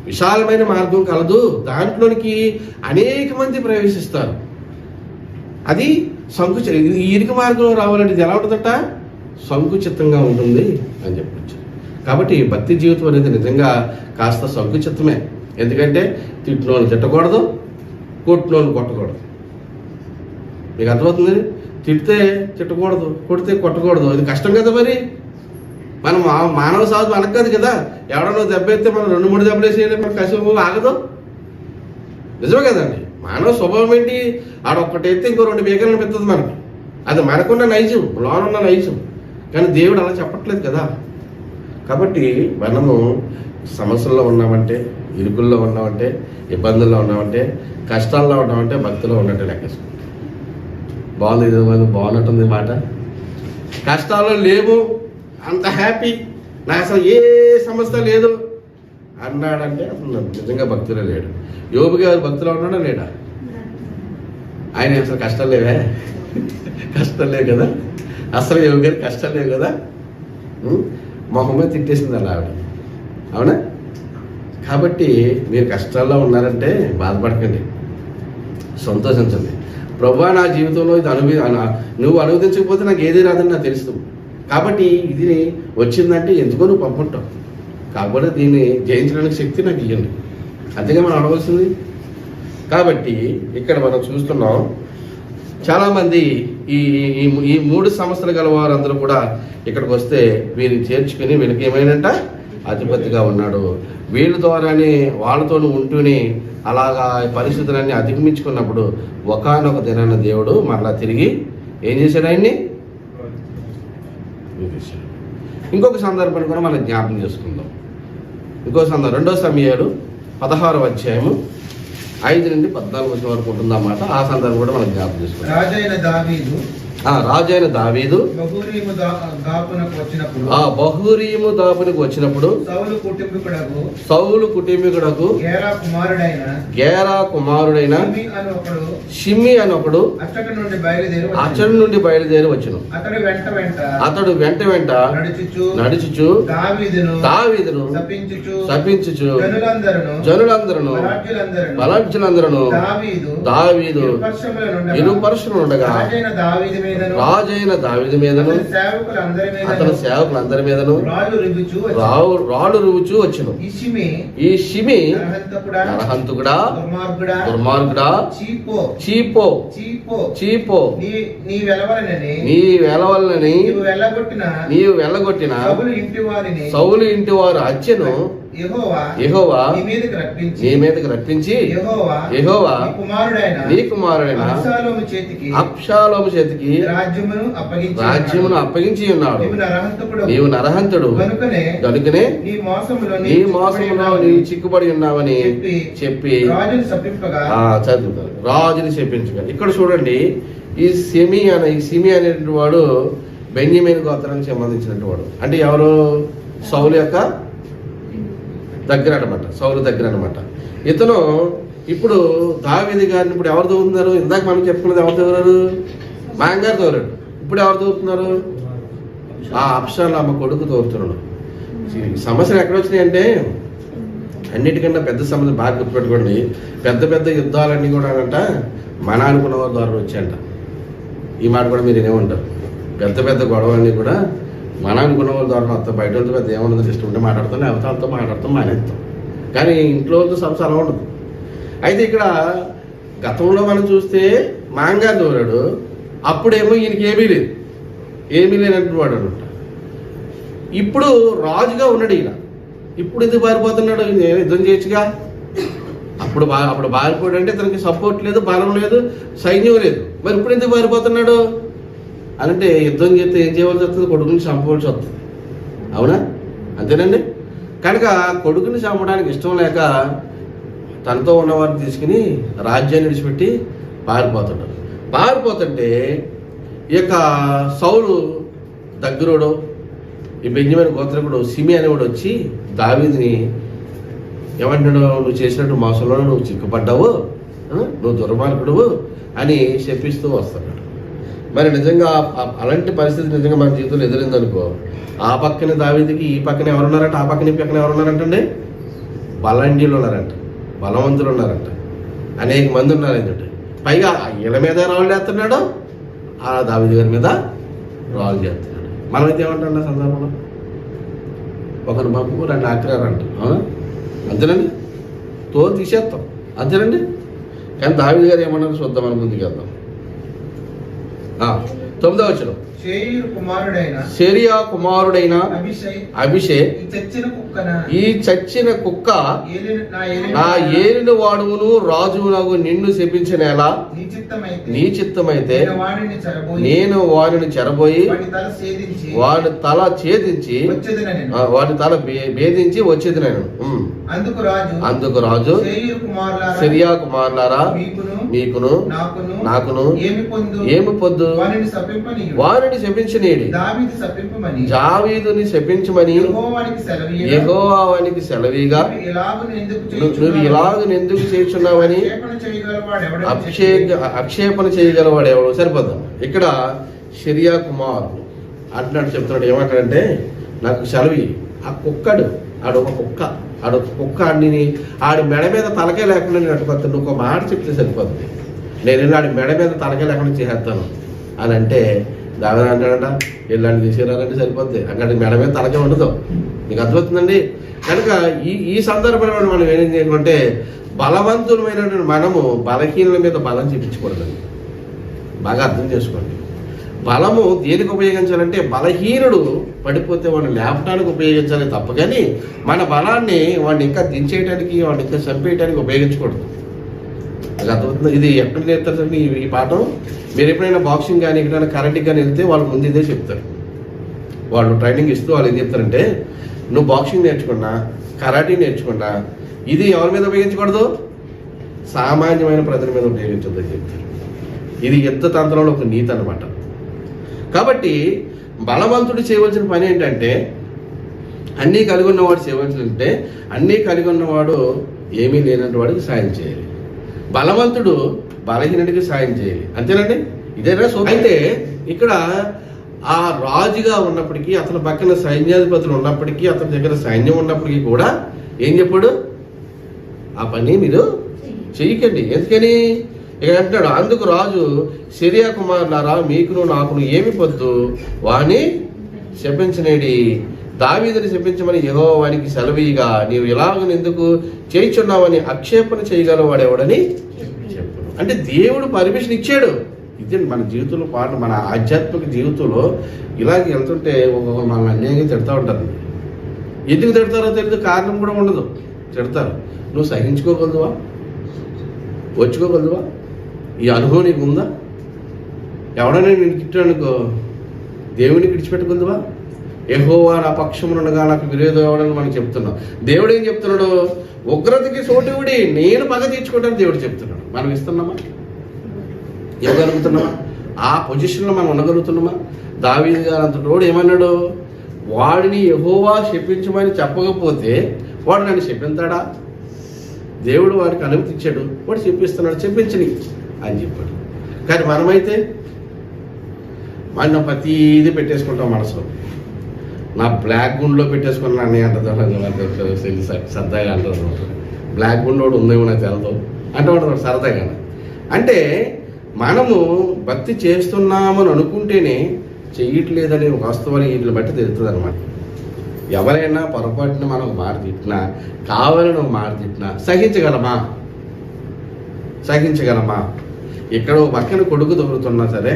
విశాలమైన మార్గం కలదు, దాంట్లోనికి అనేక మంది ప్రవేశిస్తారు. అది ఈ ఇరుకు మార్గంలో రావాలంటే ఇది ఎలా ఉంటుందట? సంకుచితంగా ఉంటుంది అని చెప్పొచ్చు. కాబట్టి భక్తి జీవితం అనేది నిజంగా కాస్త సంకుచితమే. ఎందుకంటే తిట్టినోళ్ళు తిట్టకూడదు, కొట్టినోళ్ళు కొట్టకూడదు. మీకు అర్థమవుతుంది? తిడితే తిట్టకూడదు, కొడితే కొట్టకూడదు. ఇది కష్టం కదా. మరి మనం మానవ సాధు మనకు కాదు కదా. ఎవడన్నా దెబ్బ ఎత్తే మనం 2-3 దెబ్బలు వేసేయాలి, మన కసిపు ఆగదు. నిజమే కదండి. మానవ స్వభావం ఏంటి? ఆడొక్కటైతే ఇంకో 2 బీకలు అనిపిస్తుంది మనకి. అది మనకున్న నైజం, లోనున్న నైజం. కానీ దేవుడు అలా చెప్పట్లేదు కదా. కాబట్టి మనము సమస్యల్లో ఉన్నామంటే, ఇరుకుల్లో ఉన్నామంటే, ఇబ్బందుల్లో ఉన్నామంటే, కష్టాల్లో ఉన్నామంటే భక్తిలో ఉన్నట్టే లెక్కేసుకో. బాగుంది, ఇది బాగున్నట్టుంది మాట. కష్టాల్లో లేవు, అంత హ్యాపీ, నాకు అసలు ఏ సమస్య లేదు అన్నాడంటే అసలు నిజంగా భక్తిలో లేడు. యోబు గారు భక్తిలో ఉన్నాడా లేడా? ఆయన అసలు కష్టాలు లేవే, కష్టాలు లేవు కదా. అసలు యోబు గారు కష్టాలు లేవు కదా. మొహమే తిట్టేసింది అలా ఆవిడ, అవునా? కాబట్టి మీరు కష్టాల్లో ఉన్నారంటే బాధపడకండి, సంతోషించండి. ప్రభువా నా జీవితంలో ఇది నువ్వు అనువదించకపోతే నాకు ఏది రాదని నాకు తెలుసు. కాబట్టి ఇది వచ్చిందంటే ఎందుకో నువ్వు పంపుంటావు. కాబట్టి దీన్ని జయించడానికి శక్తి నాకు ఇవ్వండి, అంతేగా మనం అడవలసింది. కాబట్టి ఇక్కడ మనం చూస్తున్నాం చాలామంది ఈ 3 సమస్యలు గల వారందరూ కూడా ఇక్కడికి వస్తే వీరిని చేర్చుకుని వీళ్ళకి ఏమైనంట అధిపతిగా ఉన్నాడు. వీళ్ళ ద్వారానే వాళ్ళతో ఉంటూనే అలాగా పరిస్థితులన్నీ అధిగమించుకున్నప్పుడు ఒకానొక దినాన దేవుడు మరలా తిరిగి ఏం చేశాడు? ఆయన్ని ఇంకొక సందర్భాన్ని కూడా మనం జ్ఞాపకం చేసుకుందాం. ఇంకో సందర్భం 2 సమూయేలు 16వ అధ్యాయము 5 నుండి 14 వరకు ఉంటుంది అన్నమాట. ఆ సందర్భం కూడా మనం జ్ఞాపకం చేసుకుంటాం. రాజైన దావీదు బహూరీము దాపునకు వచ్చినప్పుడు సౌలు కుటుంబీకుడకు గేరా కుమారుడైన షిమ్మి అని ఒకడు అతడి నుండి బయలుదేరి వచ్చును. అతడు వెంట నడుచుచు దావీదును శపించుచు జనులందరూ బలాఢ్యులందరూ దావీదు ఇరుపరుషులుండగా రాజైన దావీదు మీదను అతని సేవకులందరి మీదను రాళ్ళు రువుచూ వచ్చును. ఈ షిమి నరహంతకుడా, దుర్మార్గుడా, చీపో నీ వెలవలనని నీవు వెళ్ళగొట్టిన సౌలు ఇంటి వారు హత్యను యెహోవా నీ మీదకి రప్పించి యెహోవా నీ కుమారుడైన అబ్షాలోము చేతికి రాజ్యమును అప్పగించి ఉన్నాడు. నీవు నరహంతుడు కనుకనే నీ మోసములో నీ చిక్కుబడి ఉన్నావని చెప్పి చదువుతారు. రాజుని చెప్పించుగా. ఇక్కడ చూడండి, ఈ సిమి అనేటువంటి వాడు బెన్యమీను గోత్రానికి సంబంధించినటువంటి వాడు. అంటే ఎవరు? సౌలు యొక్క దగ్గర అనమాట, సౌలు దగ్గర అనమాట. ఇతను ఇప్పుడు దావీదు గారిని ఇప్పుడు ఎవరు తోలుతున్నారు? ఇందాక మనం చెప్పుకున్నది ఎవరు తోలారు? మాంగారు తోలాడు. ఇప్పుడు ఎవరు తోలుతున్నారు? ఆ అబ్షాలోము కొడుకు తోలుతున్నాడు. సమస్యలు ఎక్కడ వచ్చినాయి అంటే, అన్నిటికన్నా పెద్ద సమస్య బాగా గుర్తుపెట్టుకోండి, పెద్ద యుద్ధాలన్నీ కూడా అంట మన అనుకున్న వారి ద్వారా వచ్చాయంట. ఈ మాట కూడా మీరు ఏమంటారు? పెద్ద గొడవలన్నీ కూడా మన అనుకున్న వాళ్ళ ద్వారా వస్తాం. బయట వాళ్ళతో పెద్ద ఏమన్నది ఇష్టం ఉంటే మాట్లాడతాం, లేకపోతే వాళ్ళతో మాట్లాడతాం, మానేస్తాం. కానీ ఇంట్లో వాళ్ళతో సమస్య అలా ఉండదు. అయితే ఇక్కడ గతంలో మనం చూస్తే మాంగారు తోలాడు, అప్పుడేమో ఈయనకి ఏమీ లేనట్టు వాడు అనమాట. ఇప్పుడు రాజుగా ఉన్నాడు ఈయన. ఇప్పుడు ఎందుకు పారిపోతున్నాడు? యుద్ధం చేయొచ్చుగా. అప్పుడు పారిపోయాడు అంటే తనకి సపోర్ట్ లేదు, బలం లేదు, సైన్యం లేదు. మరి ఇప్పుడు ఎందుకు పారిపోతున్నాడు అంటే, యుద్ధం చేస్తే ఏం చేయవలసి వస్తుంది? కొడుకుని చంపవలసి వస్తుంది, అవునా? అంతేనండి. కనుక కొడుకుని చంపడానికి ఇష్టం లేక తనతో ఉన్నవారిని తీసుకుని రాజ్యాన్ని విడిచిపెట్టి పారిపోతుంటే ఈ యొక్క సౌలు దగ్గరోడు, ఈ బెన్యమీను గోత్రకుడు షిమి అనేవాడు వచ్చి దావీదుని ఏమంటాడు? నువ్వు చేసినట్టు మోసంలో నువ్వు చిక్కుపడ్డావు, నువ్వు దుర్మార్గుడువు అని చెప్పిస్తూ వస్తున్నాడు. మరి నిజంగా అలాంటి పరిస్థితి నిజంగా మన జీవితంలో ఎదురైందనుకో, ఆ పక్కన దావీదుకి ఈ పక్కన ఎవరున్నారంట, ఆ పక్కన ఈ పక్కన ఎవరున్నారంటండి? బలాంజీలు ఉన్నారంట, బలవంతులు ఉన్నారంట, అనేక మంది ఉన్నారు. ఏంటంటే పైగా వీళ్ళ మీద రాళ్ళు చేస్తున్నాడు, ఆ దావీదు గారి మీద రాళ్ళు చేస్తున్నాడు. మనమైతే ఏమంటాం ఆ సందర్భంలో? ఒకరు పంపు 2 ఆక్రారంట, అంతేనండి, తోలు తీసేస్తాం, అంతేనండి. కానీ దావీదు గారు ఏమన్నారు చూద్దాం, మనం ముందుకు వెళ్దాం. 9వ వచనం. సెరియా కుమారుడైన అభిషేక్ ఈ చచ్చిన కుక్క నా ఏలిన వాడును రాజునగు నిన్ను శపించినేలా నీ చిత్తమైతే నేను వారిని చెరబోయి వాడి తల ఛేదించి వాడి తల భేదించి వచ్చేది నేను. అందుకు రాజు సిరియా కుమారులారా మీకును నాకును ఏమి పొద్దు వారిని శపించనీడి దావీదుని శపించమని యెహోవానికి సెలవీగా నువ్వు ఇలాగను ఎందుకు చేస్తున్నావని ఆక్షేపణ చేయగలవాడు ఎవడు. సరిపోతాం. ఇక్కడ సిరియా కుమారుడు అంటున్నాడు, చెప్తున్నాడు ఏమంటాడంటే నాకు సెలవి. ఆ కుక్కడు ఆడొక కుక్క ఆడి మెడ మీద తలకే లేకుండా నేను అటుకొస్తాను, నువ్వు ఒక మాట చెప్తే సరిపోతుంది, నేను వెళ్ళి ఆడి మెడ మీద తలకే లేకుండా చేసేస్తాను అని అంటే దావీదు అంటాడంట వెళ్ళండి తీసుకురాలంటే సరిపోద్ది, అక్కడ మెడ మీద తలకే ఉండదు. నీకు అర్థమవుతుందండి. కనుక ఈ సందర్భంలో మనం ఏం చేయకుంటే బలవంతులమైనటువంటి మనము బలహీనుల మీద బలం చూపించకూడదండి. బాగా అర్థం చేసుకోండి. బలము దేనికి ఉపయోగించాలంటే బలహీనుడు పడిపోతే వాడిని లేపడానికి ఉపయోగించాలి తప్ప కానీ మన బలాన్ని వాడిని ఇంకా దించేయడానికి వాడిని ఇంకా చంపేయడానికి ఉపయోగించకూడదు. అది అర్థమవుతుంది. ఇది ఎక్కడ నేర్తారండి ఈ పాఠం? మీరు ఎప్పుడైనా బాక్సింగ్ కానీ ఎక్కడైనా కరాటేకి కానీ వెళ్తే వాళ్ళు ముందు ఇదే చెప్తారు. వాళ్ళు ట్రైనింగ్ ఇస్తూ వాళ్ళు ఏం చెప్తారంటే నువ్వు బాక్సింగ్ నేర్చుకున్నా కరాటే నేర్చుకున్నా ఇది ఎవరి మీద ఉపయోగించకూడదు, సామాన్యమైన ప్రజల మీద ఉపయోగించొద్దని చెప్తారు. ఇది యుద్ధ తంత్రంలో ఒక నీతి అన్నమాట. కాబట్టి బలవంతుడు చేయవలసిన పని ఏంటంటే అన్నీ కలిగి ఉన్నవాడు చేయవలసిందంటే అన్నీ కలిగి ఉన్నవాడు ఏమీ లేనటువంటి వాడికి సాయం చేయాలి, బలవంతుడు బలహీనుడికి సాయం చేయాలి. అంతేనండి. ఇదేనా సో. అయితే ఇక్కడ ఆ రాజుగా ఉన్నప్పటికీ అతని పక్కన సైన్యాధిపతులు ఉన్నప్పటికీ అతని దగ్గర సైన్యం ఉన్నప్పటికీ కూడా ఏం చెప్పాడు? ఆ పని మీరు చెయ్యకండి. ఎందుకని? ఇక్కడ అంటున్నాడు అందుకు రాజు సిరియా కుమారులారా మీకును నాకును ఏమి పొద్దు వాని శపించనేడి దావీదుని శపించమని యెహోవానికి సెలవీగా నీవు ఇలాగను ఎందుకు చేయుచున్నావని ఆక్షేపణ చేయగలవాడెవడని చెప్పాడు. అంటే దేవుడు పర్మిషన్ ఇచ్చాడు. ఇది మన జీవితంలో పాటు మన ఆధ్యాత్మిక జీవితంలో ఇలాగ వెళ్తుంటే ఒక్కొక్క మనల్ని అన్యాయంగా తిడతా ఉంటారు. ఎందుకు తిడతారో తెలియదు, కారణం కూడా ఉండదు, తిడతారు. నువ్వు సహించుకోగలదువా? వచ్చుకోగలదువా? ఈ అనుభవం నీకు ఉందా? ఎవడైనా నేను తిట్టానుకో దేవుడిని విడిచిపెట్టుకుందువా? యెహోవా నా పక్షమునగా నాకు విరోధం ఎవడని మనం చెప్తున్నాం. దేవుడు ఏం చెప్తున్నాడు? ఉగ్రతకి సోటువుడి నేను పగ తీర్చుకోవడానికి దేవుడు చెప్తున్నాడు. మనం ఇస్తున్నామా? ఇవ్వగలుగుతున్నామా? ఆ పొజిషన్లో మనం ఉండగలుగుతున్నామా? దావీదు గారు అంతటోడు ఏమన్నాడు? వాడిని యెహోవా శపించమని చెప్పకపోతే వాడు నన్ను శపిస్తాడా? దేవుడు వాడికి అనుమతి ఇచ్చాడు, వాడు చెప్పిస్తున్నాడు, చెప్పించని అని చెప్పాడు. కానీ మనమైతే మన ప్రతిదీ పెట్టేసుకుంటాం మనసులో. నా బ్లాక్ గుండ్లో పెట్టేసుకున్నా అన్నీ అంటారు, సరదాగా అంటారు. బ్లాక్ గుండ్ ఒకటి ఉందేమో నాకు తెలదు అంటే వాడు సరదాగా. అంటే మనము భక్తి చేస్తున్నామని అనుకుంటేనే చెయ్యట్లేదనే వాస్తవాన్ని వీటిని బట్టి తెలుస్తుంది అనమాట. ఎవరైనా పొరపాటున మనం మాట తిట్టినా కావాలని ఒక మాట తిట్టినా సహించగలమా? ఇక్కడ పక్కన కొడుకు దొరుకుతున్నా సరే,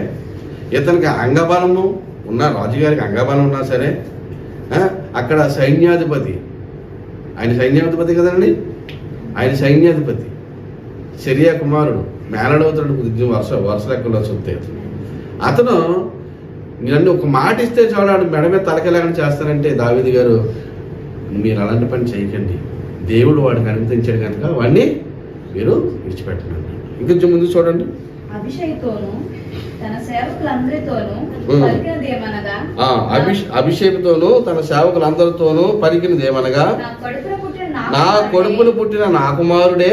ఇతనికి అంగబలము ఉన్న రాజుగారికి అంగబలం ఉన్నా సరే, అక్కడ సైన్యాధిపతి, ఆయన సైన్యాధిపతి కదండి, ఆయన సైన్యాధిపతి సిరియా కుమారుడు మేనడవుతాడు వరుస లెక్కలో చూస్తే అతను నన్ను ఒక మాట ఇస్తే చూడాడు మెడ మీద తలకెలాగని చేస్తానంటే దావీదు గారు మీరు అలాంటి పని చేయకండి, దేవుడు వాడికి అనుమతించాడు కనుక వాడిని మీరు విడిచిపెట్టండి. ఇంకొంచెం ముందు చూడండి. అభిషేక్తోను తన సేవకులందరితోనూ పలికినదేమనగా నా కడుపున పుట్టిన నా కుమారుడే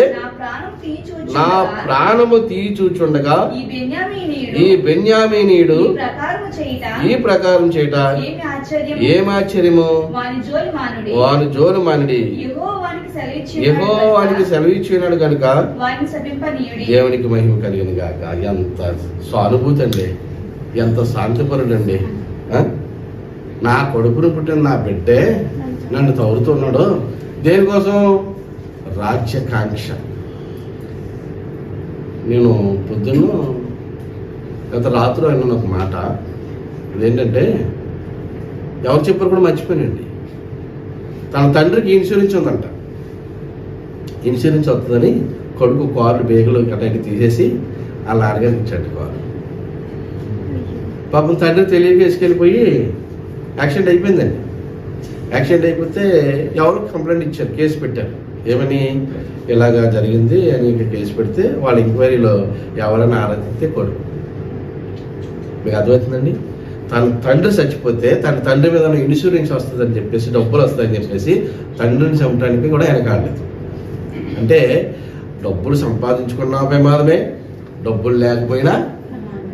నా ప్రాణము తీచూచుండగా ఈ బెన్యామీనీయుడు ఈ ప్రకారం చేయట ఏమాశ్చర్యము వాని జోలు మానిడి యెహోవానికి సెలవిచ్చినాడు కనుక దేవునికి మహిమ కలిగింది గాక. ఎంత సానుభూతి అండి, ఎంత శాంతిపరుడు అండి. నా కొడుకును పుట్టిన నా బిడ్డే నన్ను తౌరుతున్నాడు. దేనికోసం? రాజ్యకాంక్ష. నేను పొద్దున్న గత రాత్రి అన్న ఒక మాట, ఇదేంటంటే ఎవరు చెప్పారు కూడా మర్చిపోయానండి. తన తండ్రికి ఇన్సూరెన్స్ ఉందంట. ఇన్సూరెన్స్ వస్తుందని కొడుకు కారు బేగులు కట్టాకి తీసేసి ఆ లారీగారికి ఇచ్చాడు కారు. పాపం తండ్రి తెలియక వేసుకెళ్ళిపోయి యాక్సిడెంట్ అయిపోయిందండి. యాక్సిడెంట్ అయిపోతే ఎవరు కంప్లైంట్ ఇచ్చారు, కేసు పెట్టారు. ఏమని ఇలాగా జరిగింది అని కేసు పెడితే వాళ్ళ ఎంక్వైరీలో ఎవరైనా ఆరాధిస్తే కొడుకు. మీకు అర్థమవుతుందండి? తన తండ్రి చచ్చిపోతే తన తండ్రి మీద ఇన్సూరెన్స్ వస్తుందని చెప్పేసి, డబ్బులు వస్తాయని చెప్పేసి తండ్రిని చంపడానికి కూడా వెనకాడలేదు. అంటే డబ్బులు సంపాదించుకున్నా ప్రమాదమే, డబ్బులు లేకపోయినా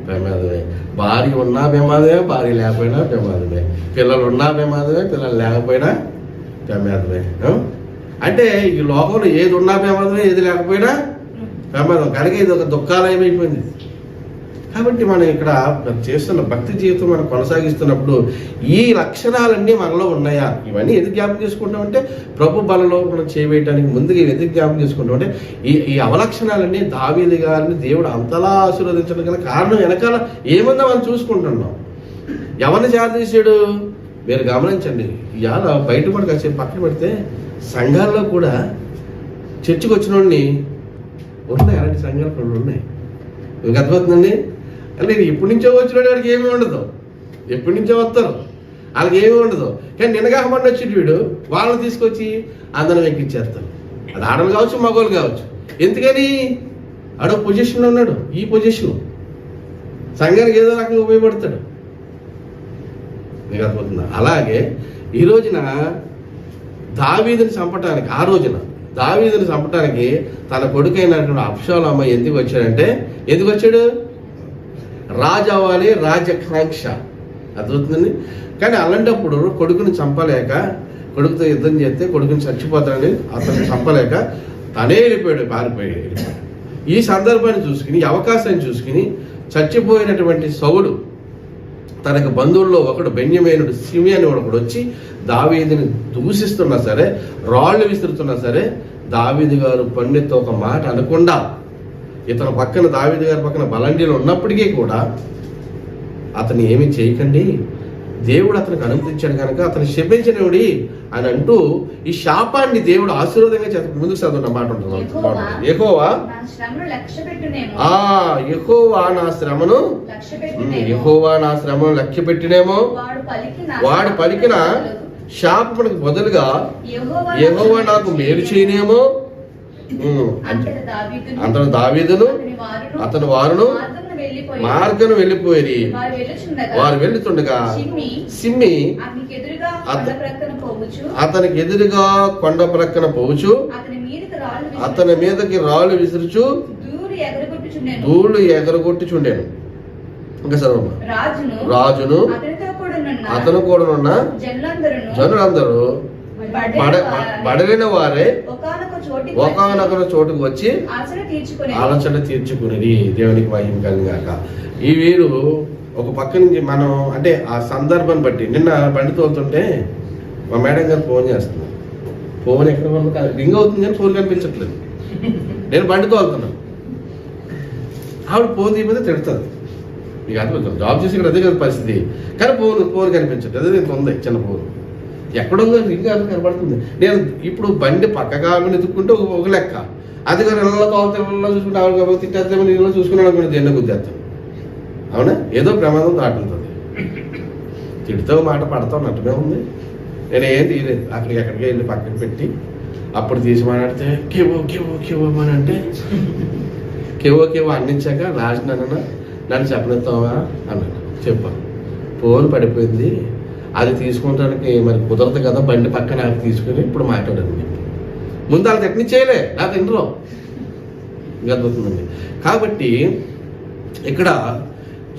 ప్రమాదమే, భార్య ఉన్నా ప్రమాదమే, భార్య లేకపోయినా ప్రమాదమే, పిల్లలు ఉన్నా ప్రమాదమే, పిల్లలు లేకపోయినా ప్రమాదమే. అంటే ఈ లోకంలో ఏది ఉన్నా ప్రమాదమే, ఏది లేకపోయినా ప్రమాదం. కనుక ఇది ఒక దుఃఖాలయం అయిపోయింది. కాబట్టి మనం ఇక్కడ చేస్తున్న భక్తి జీవితం మనం కొనసాగిస్తున్నప్పుడు ఈ లక్షణాలన్నీ మనలో ఉన్నాయా? ఇవన్నీ ఎందుకు జ్ఞాపకం చేసుకుంటామంటే ప్రభు బలలో మనం చేయవేయడానికి ముందుగా ఎందుకు జ్ఞాపకం చేసుకుంటామంటే ఈ అవలక్షణాలన్నీ దావీదు గారిని దేవుడు అంతలా ఆశీర్వదించడం గల కారణం వెనకాల ఏముందో మనం చూసుకుంటున్నాం. ఎవరిని చేరదీశాడు మీరు గమనించండి. ఇవాళ బయట కూడా కాసేపు పక్కన పెడితే సంఘాల్లో కూడా చర్చికి వచ్చిన వాడిని ఉన్నాయి, అలాంటి సంఘాలు కొన్ని ఉన్నాయి. మీకు అర్థమవుతుందండి? అంటే ఎప్పటి నుంచో వచ్చిన వాడికి ఏమీ ఉండదు, ఎప్పటి నుంచో వస్తారు, వాళ్ళకి ఏమీ ఉండదు. కానీ నినగాహమండి వచ్చి వీడు వాళ్ళని తీసుకొచ్చి అందరం ఎక్కించేస్తారు. అది ఆడలు కావచ్చు, మగవాళ్ళు కావచ్చు. ఎందుకని ఆడో పొజిషన్లో ఉన్నాడు, ఈ పొజిషన్ సంఘానికి ఏదో రకంగా ఉపయోగపడతాడు. మీకు అర్థమవుతుందా? అలాగే ఈ రోజున దావీదుని చంపటానికి, ఆ రోజున దావీదుని చంపటానికి తన కొడుకైనటువంటి అబ్షాలోము ఎందుకు వచ్చాడంటే, ఎందుకు వచ్చాడు? రాజు అవ్వాలి, రాజకాంక్ష. అర్థమవుతుందండి? కానీ అలాంటప్పుడు కొడుకుని చంపలేక, కొడుకుతో యుద్ధం చేస్తే కొడుకుని చచ్చిపోతాడని అతను చంపలేక తనే వెళ్ళిపోయాడు, పారిపోయాడు. ఈ సందర్భాన్ని చూసుకుని, ఈ అవకాశాన్ని చూసుకుని చచ్చిపోయినటువంటి సౌలు తనకు బంధువుల్లో ఒకడు బెన్యమీనుడు షిమియా అని ఒకడు వచ్చి దావీదుని దూషిస్తున్నా సరే, రాళ్ళు విసురుతున్నా సరే, దావీదు గారు పండితో ఒక మాట అనకుండా ఇతను పక్కన, దావీదు గారి పక్కన బలండీలు ఉన్నప్పటికీ కూడా అతను ఏమీ చేయకండి, దేవుడు అతనికి అనుమతించాడు కనుక అతను శపించనివుడి అని అంటూ ఈ శాపాన్ని దేవుడు ఆశీర్వాదంగా ముందుకు చదువున్న మాట ఉంటుంది. యెహోవా నా శ్రమను, యెహోవా నా శ్రమను లక్ష్య పెట్టినేమో, వాడు పలికిన శాపమునకు బదులుగా యెహోవా నాకు మేలు చేయనేమో. అంతట దావీదును అతని వారును మార్గను వెళ్ళిపోయి వారు వెళ్ళుతుండగా సిమ్మి అతనికి ఎదురుగా కొండ ప్రక్కన పోవచ్చు, అతని మీదకి రాళ్ళు విసురుచు ధూళి ఎగరగొట్టుచుండెను. ఇంకా సర్వమ్మ రాజును అతను కూడా ఉన్న జనులందరూ బడలిన వారే ఒకానొక చోటుకు వచ్చి ఆలోచన తీర్చుకునేది. దేవునికి మహిమ కలిగాక. ఈ వీరు ఒక పక్క నుంచి మనం అంటే ఆ సందర్భాన్ని బట్టి, నిన్న బండి తోలుతుంటే మా మేడం గారు ఫోన్ చేస్తున్నారు. ఫోన్ ఎక్కడ వల్ల రింగ్ అవుతుంది కానీ ఫోన్ కనిపించట్లేదు. నేను బండి తోలుతున్నాను, ఆవిడ ఫోన్ తీయకపోతే తిడుతుంది. మీకు అర్థమవుతుంది, జాబ్ చేసి ఇక్కడ అదే కదా పరిస్థితి. కానీ ఫోన్ కనిపించట్లేదు. అదే నేను ఉంది చిన్న ఫోన్, ఎక్కడుందో రింగ్ కనబడుతుంది. నేను ఇప్పుడు బండి పక్కగా ఎదుక్కుంటే ఒక లెక్క, అది కానీ ఇళ్ళలో తోలుతా చూసుకుంటే ఆవిడ తిట్టేద్దామని ఇళ్ళలో చూసుకున్నాను అనుకుంటే దేన్ని గుద్దేస్తాను. అవునా? ఏదో ప్రమాదం దాటుతుంది. తిడితో మాట పడతాం నట్టుగా ఉంది. నేను ఏం తీయలేదు, ఎక్కడికి వెళ్ళి పక్కన పెట్టి అప్పుడు తీసి మాట్లాడితే కేవో అని అంటే కేవో అందించాక లాస్ట్ నన్ను చెప్పలేస్తావా అన్నాడు. చెప్పాను, ఫోన్ పడిపోయింది, అది తీసుకుంటానికి మరి కుదరదు కదా, బండి పక్కన అది తీసుకుని ఇప్పుడు మాట్లాడండి. ముందు వాళ్ళకి ఎట్ని చేయలే, నాకు ఇంట్లో గదువుతుందండి. కాబట్టి ఇక్కడ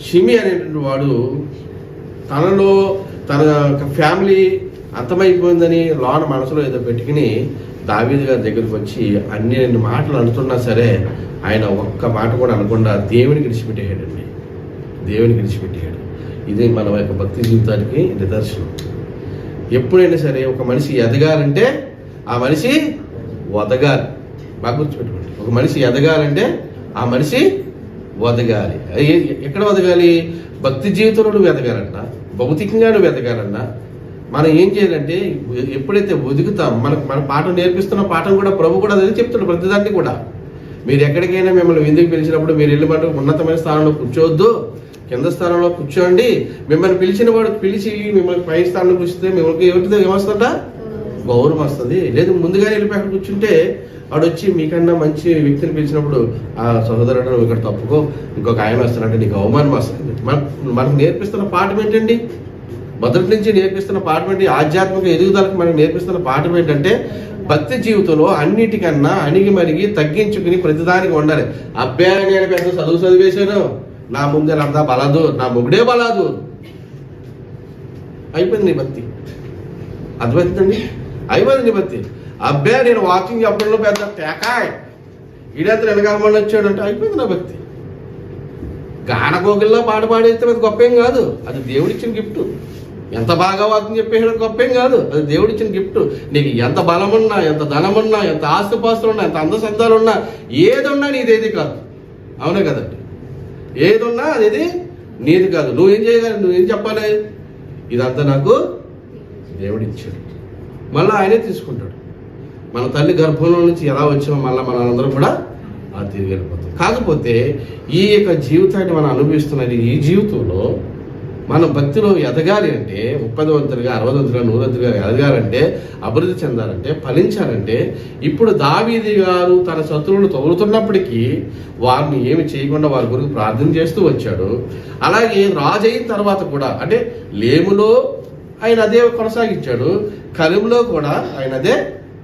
షిమి అనేటువంటి వాడు తనలో తన ఫ్యామిలీ అంతమైపోయిందని లోన మనసులో ఏదో పెట్టుకుని దావీదు గారి దగ్గరికి వచ్చి అన్ని మాటలు అనుతున్నా సరే ఆయన ఒక్క మాట కూడా అనకుండా దేవునికి విడిచిపెట్టేయాడండి. దేవునికి విడిచిపెట్టేయాడు. ఇది మన యొక్క భక్తి జీవితానికి నిదర్శనం. ఎప్పుడైనా సరే ఒక మనిషి ఎదగాలంటే ఆ మనిషి వదగాలి. బాగా గుర్తుపెట్టుకోండి, ఒక మనిషి ఎదగాలంటే ఆ మనిషి వదగాలి. ఎక్కడ వదగాలి? భక్తి జీవితంలో నువ్వు ఎదగాలంట. భౌతికంగా నువ్వు ఎదగాలన్నా మనం ఏం చేయాలంటే ఎప్పుడైతే ఒదుగుతాం మన పాఠం నేర్పిస్తున్న పాఠం కూడా ప్రభు కూడా అదే చెప్తాడు ప్రతిదాన్ని కూడా. మీరు ఎక్కడికైనా మిమ్మల్ని విందుకు పిలిచినప్పుడు మీరు వెళ్ళి మాట ఉన్నతమైన స్థానంలో కూర్చోవద్దు, కింద స్థానంలో కూర్చోండి. మిమ్మల్ని పిలిచిన వాడు పిలిచి మిమ్మల్ని పై స్థానంలో కూర్చుంటే మిమ్మల్ని ఏమిటిదో ఏమొస్తుంట గౌరవం వస్తుంది. లేదు ముందుగానే వెళ్ళిపోయి అక్కడ కూర్చుంటే వాడు వచ్చి మీకన్నా మంచి వ్యక్తిని పిలిచినప్పుడు ఆ సహోదరుడు నువ్వు ఇక్కడ తప్పుకో, ఇంకొక ఆయన వస్తానంటే నీకు అవమానం వస్తుంది. మనకు నేర్పిస్తున్న పాఠం ఏంటండి? మొదటి నుంచి నేర్పిస్తున్న పాఠం ఏంటి? ఆధ్యాత్మిక ఎదుగుదలకు మనకు నేర్పిస్తున్న పాఠం ఏంటంటే భక్తి జీవితంలో అన్నిటికన్నా అణిగి మరిగి తగ్గించుకుని ప్రతిదానికి ఉండాలి. అబ్బాయి నేను పెద్ద చదివేశాను, నా ముందే అంతా బలాదు, నా మొగుడే బలాదు, అయిపోయింది నీ భక్తి. అర్థమవుతుందండి? అయిపోయింది నీ భక్తి. అబ్బాయి నేను వాకింగ్ చెప్పడంలో పెద్ద టేకాయ్, ఈడంతా వెనకాల వచ్చాడు అంటే అయిపోయింది నా భక్తి. గానకోగిల్లో పాట పాడేస్తే అది గొప్ప ఏం కాదు, అది దేవుడిచ్చిన గిఫ్ట్. ఎంత బాగా వాకింగ్ చెప్పేసాడు గొప్ప ఏం కాదు, అది దేవుడిచ్చిన గిఫ్ట్. నీకు ఎంత బలమున్నా, ఎంత ధనమున్నా, ఎంత ఆస్తిపాస్తులున్నా, ఎంత అందసందాలున్నా, ఏదున్నా నీదేది కాదు. అవునే కదండి? ఏదున్నా అది నీది కాదు. నువ్వేం చేయగలవు? నువ్వేం చెప్పాలి? ఇదంతా నాకు దేవుడిచ్చాడు, మళ్ళీ ఆయనే తీసుకుంటాడు. మన తల్లి గర్భంలో నుంచి ఎలా వచ్చామో మళ్ళీ మనందరం కూడా ఆ తిరిగి వెళ్ళిపోతాం. కాకపోతే ఈ యొక్క జీవితాన్ని మనం అనుభవిస్తున్నది, ఈ జీవితంలో మనం భక్తిలో ఎదగాలి అంటే 30వ 60వ 100వ ఎదగాలంటే, అభివృద్ధి చెందాలంటే, ఫలించాలంటే, ఇప్పుడు దావీదు గారు తన శత్రువులు తగులుతున్నప్పటికీ వారిని ఏమి చేయకుండా వారి గురించి ప్రార్థన చేస్తూ వచ్చాడు. అలాగే రాజు అయిన తర్వాత కూడా అంటే లేములో ఆయన అదే కొనసాగించాడు, కలుములో కూడా ఆయన అదే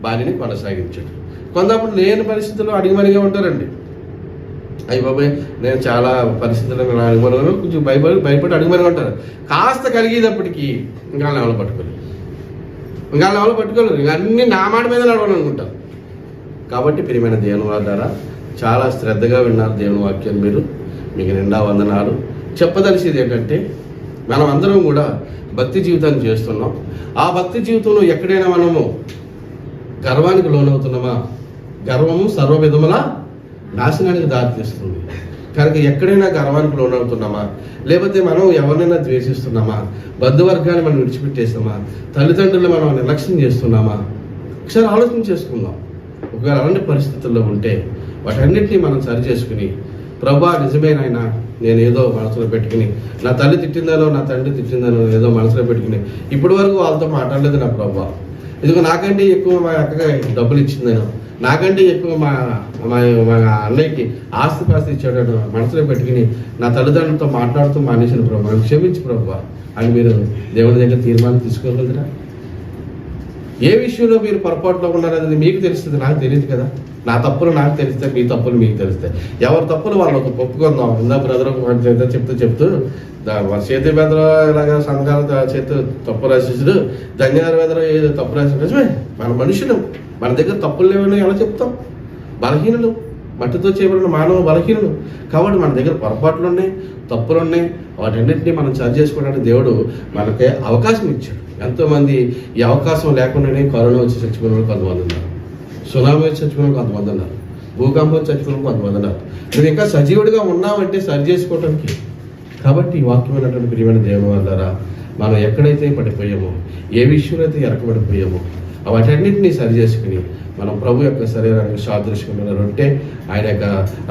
బాణిని కొనసాగించాడు. కొంతప్పుడు లేని పరిస్థితుల్లో అడిగిమడిగా ఉంటారండి. అయ్యి బాబాయ్ నేను చాలా పరిస్థితుల్లో అడిగిమని కొంచెం భయపడి అడిగిమని ఉంటారు. కాస్త కలిగేటప్పటికీ ఇంకా లెవెల్ పట్టుకోలేరు, ఇంకా అన్ని నా మాట మీద నడవాలనుకుంటారు. కాబట్టి ప్రియమైన దేవుని వారి ద్వారా చాలా శ్రద్ధగా విన్నారు దేవుని వాక్యం. మీకు నిండా వందనాలు. చెప్పదలిసేది ఏంటంటే మనం అందరం కూడా భక్తి జీవితాన్ని చేస్తున్నాం. ఆ భక్తి జీవితంలో ఎక్కడైనా మనము గర్వానికి లోనవుతున్నామా? గర్వము సర్వవిధముల నాశనానికి దారితీస్తుంది. కనుక ఎక్కడైనా గర్వానికి లోనవుతున్నామా? లేకపోతే మనం ఎవరినైనా ద్వేషిస్తున్నామా? బంధువర్గాన్ని మనం విడిచిపెట్టేస్తామా? తల్లిదండ్రులు మనం నిర్లక్ష్యం చేస్తున్నామా? ఒకసారి ఆలోచన చేసుకుందాం. ఒకవేళ అలాంటి పరిస్థితుల్లో ఉంటే వాటన్నిటినీ మనం సరి చేసుకుని, ప్రభా నిజమేనాయన నేను ఏదో మనసులో పెట్టుకుని, నా తల్లి తిట్టిందానో నా తండ్రి తిట్టిందానో ఏదో మనసులో పెట్టుకుని ఇప్పటి వరకు వాళ్ళతో మాట్లాడలేదు నా ప్రభా, ఇదిగో నాకంటే ఎక్కువ మా అక్కగా డబ్బులు ఇచ్చిందనో, నాకంటే ఎక్కువ మా అన్నయ్యకి ఆస్తిపాస్తి ఇచ్చాడో మనసులో పెట్టుకుని నా తల్లిదండ్రులతో మాట్లాడుతూ మానేసిన ప్రభా క్షమించి ప్రభా అని మీరు దేవుడి దగ్గర తీర్మానం తీసుకోగలరా? ఏ విషయంలో మీరు పొరపాటులో ఉన్నారనేది మీకు తెలుస్తుంది, నాకు తెలియదు కదా. నా తప్పులు నాకు తెలిస్తే మీ తప్పులు మీకు తెలుస్తాయి. ఎవరి తప్పులు వాళ్ళు ఒక ఒప్పుకుందాం. ఇందా బ్రదర్ చెప్తూ చేతి బెదర ఇలాగా సంఘాల చేతి తప్పు రాసేసాడు, ధన్యాల బెదర ఏదో తప్పు రాసాడు. నిజమే, మన మనుషులు, మన దగ్గర తప్పులు లేవని ఎలా చెప్తాం? బలహీనులు, మట్టితో చేయబడిన మానవ బలహీనులు. కాబట్టి మన దగ్గర పొరపాట్లు ఉన్నాయి, తప్పులు ఉన్నాయి. వాటన్నింటినీ మనం సరి చేసుకోవడానికి దేవుడు మనకే అవకాశం ఇచ్చాడు. ఎంతోమంది ఈ అవకాశం లేకుండానే కరోనా వచ్చి చచ్చిపోయిన వాళ్ళు కొంతమంది ఉన్నారు, సునామీ వచ్చి చచ్చిపోయిన కొంతమంది ఉన్నారు, భూకంపం చచ్చిపోయిన కొంతమంది ఉన్నారు. నువ్వు ఇంకా సజీవుడిగా ఉన్నావంటే సరి చేసుకోవటానికి. కాబట్టి ఈ వాక్యమైనటువంటి ప్రియమైన దేవుని వల్ల మనం ఎక్కడైతే పడిపోయామో, ఏ విషయంలో అయితే ఎరకబడిపోయామో వాటన్నింటినీ సరి చేసుకుని మనం ప్రభు యొక్క శరీరానికి సాదృశ్యమైన రొట్టె, ఆయన యొక్క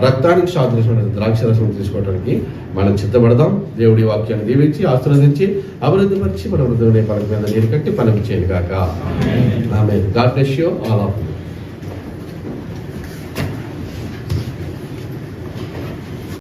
రక్తానికి సాదృశ్యమైన ద్రాక్షరసం తీసుకోవడానికి మనం సిద్ధపడదాం. దేవుడి వాక్యాన్ని దీవించి ఆశీర్వదించి అభివృద్ధి పరిచి మన హృదయం పలక మీద నీరు కట్టి పని చేయను కాక. Amen. God bless you all of you.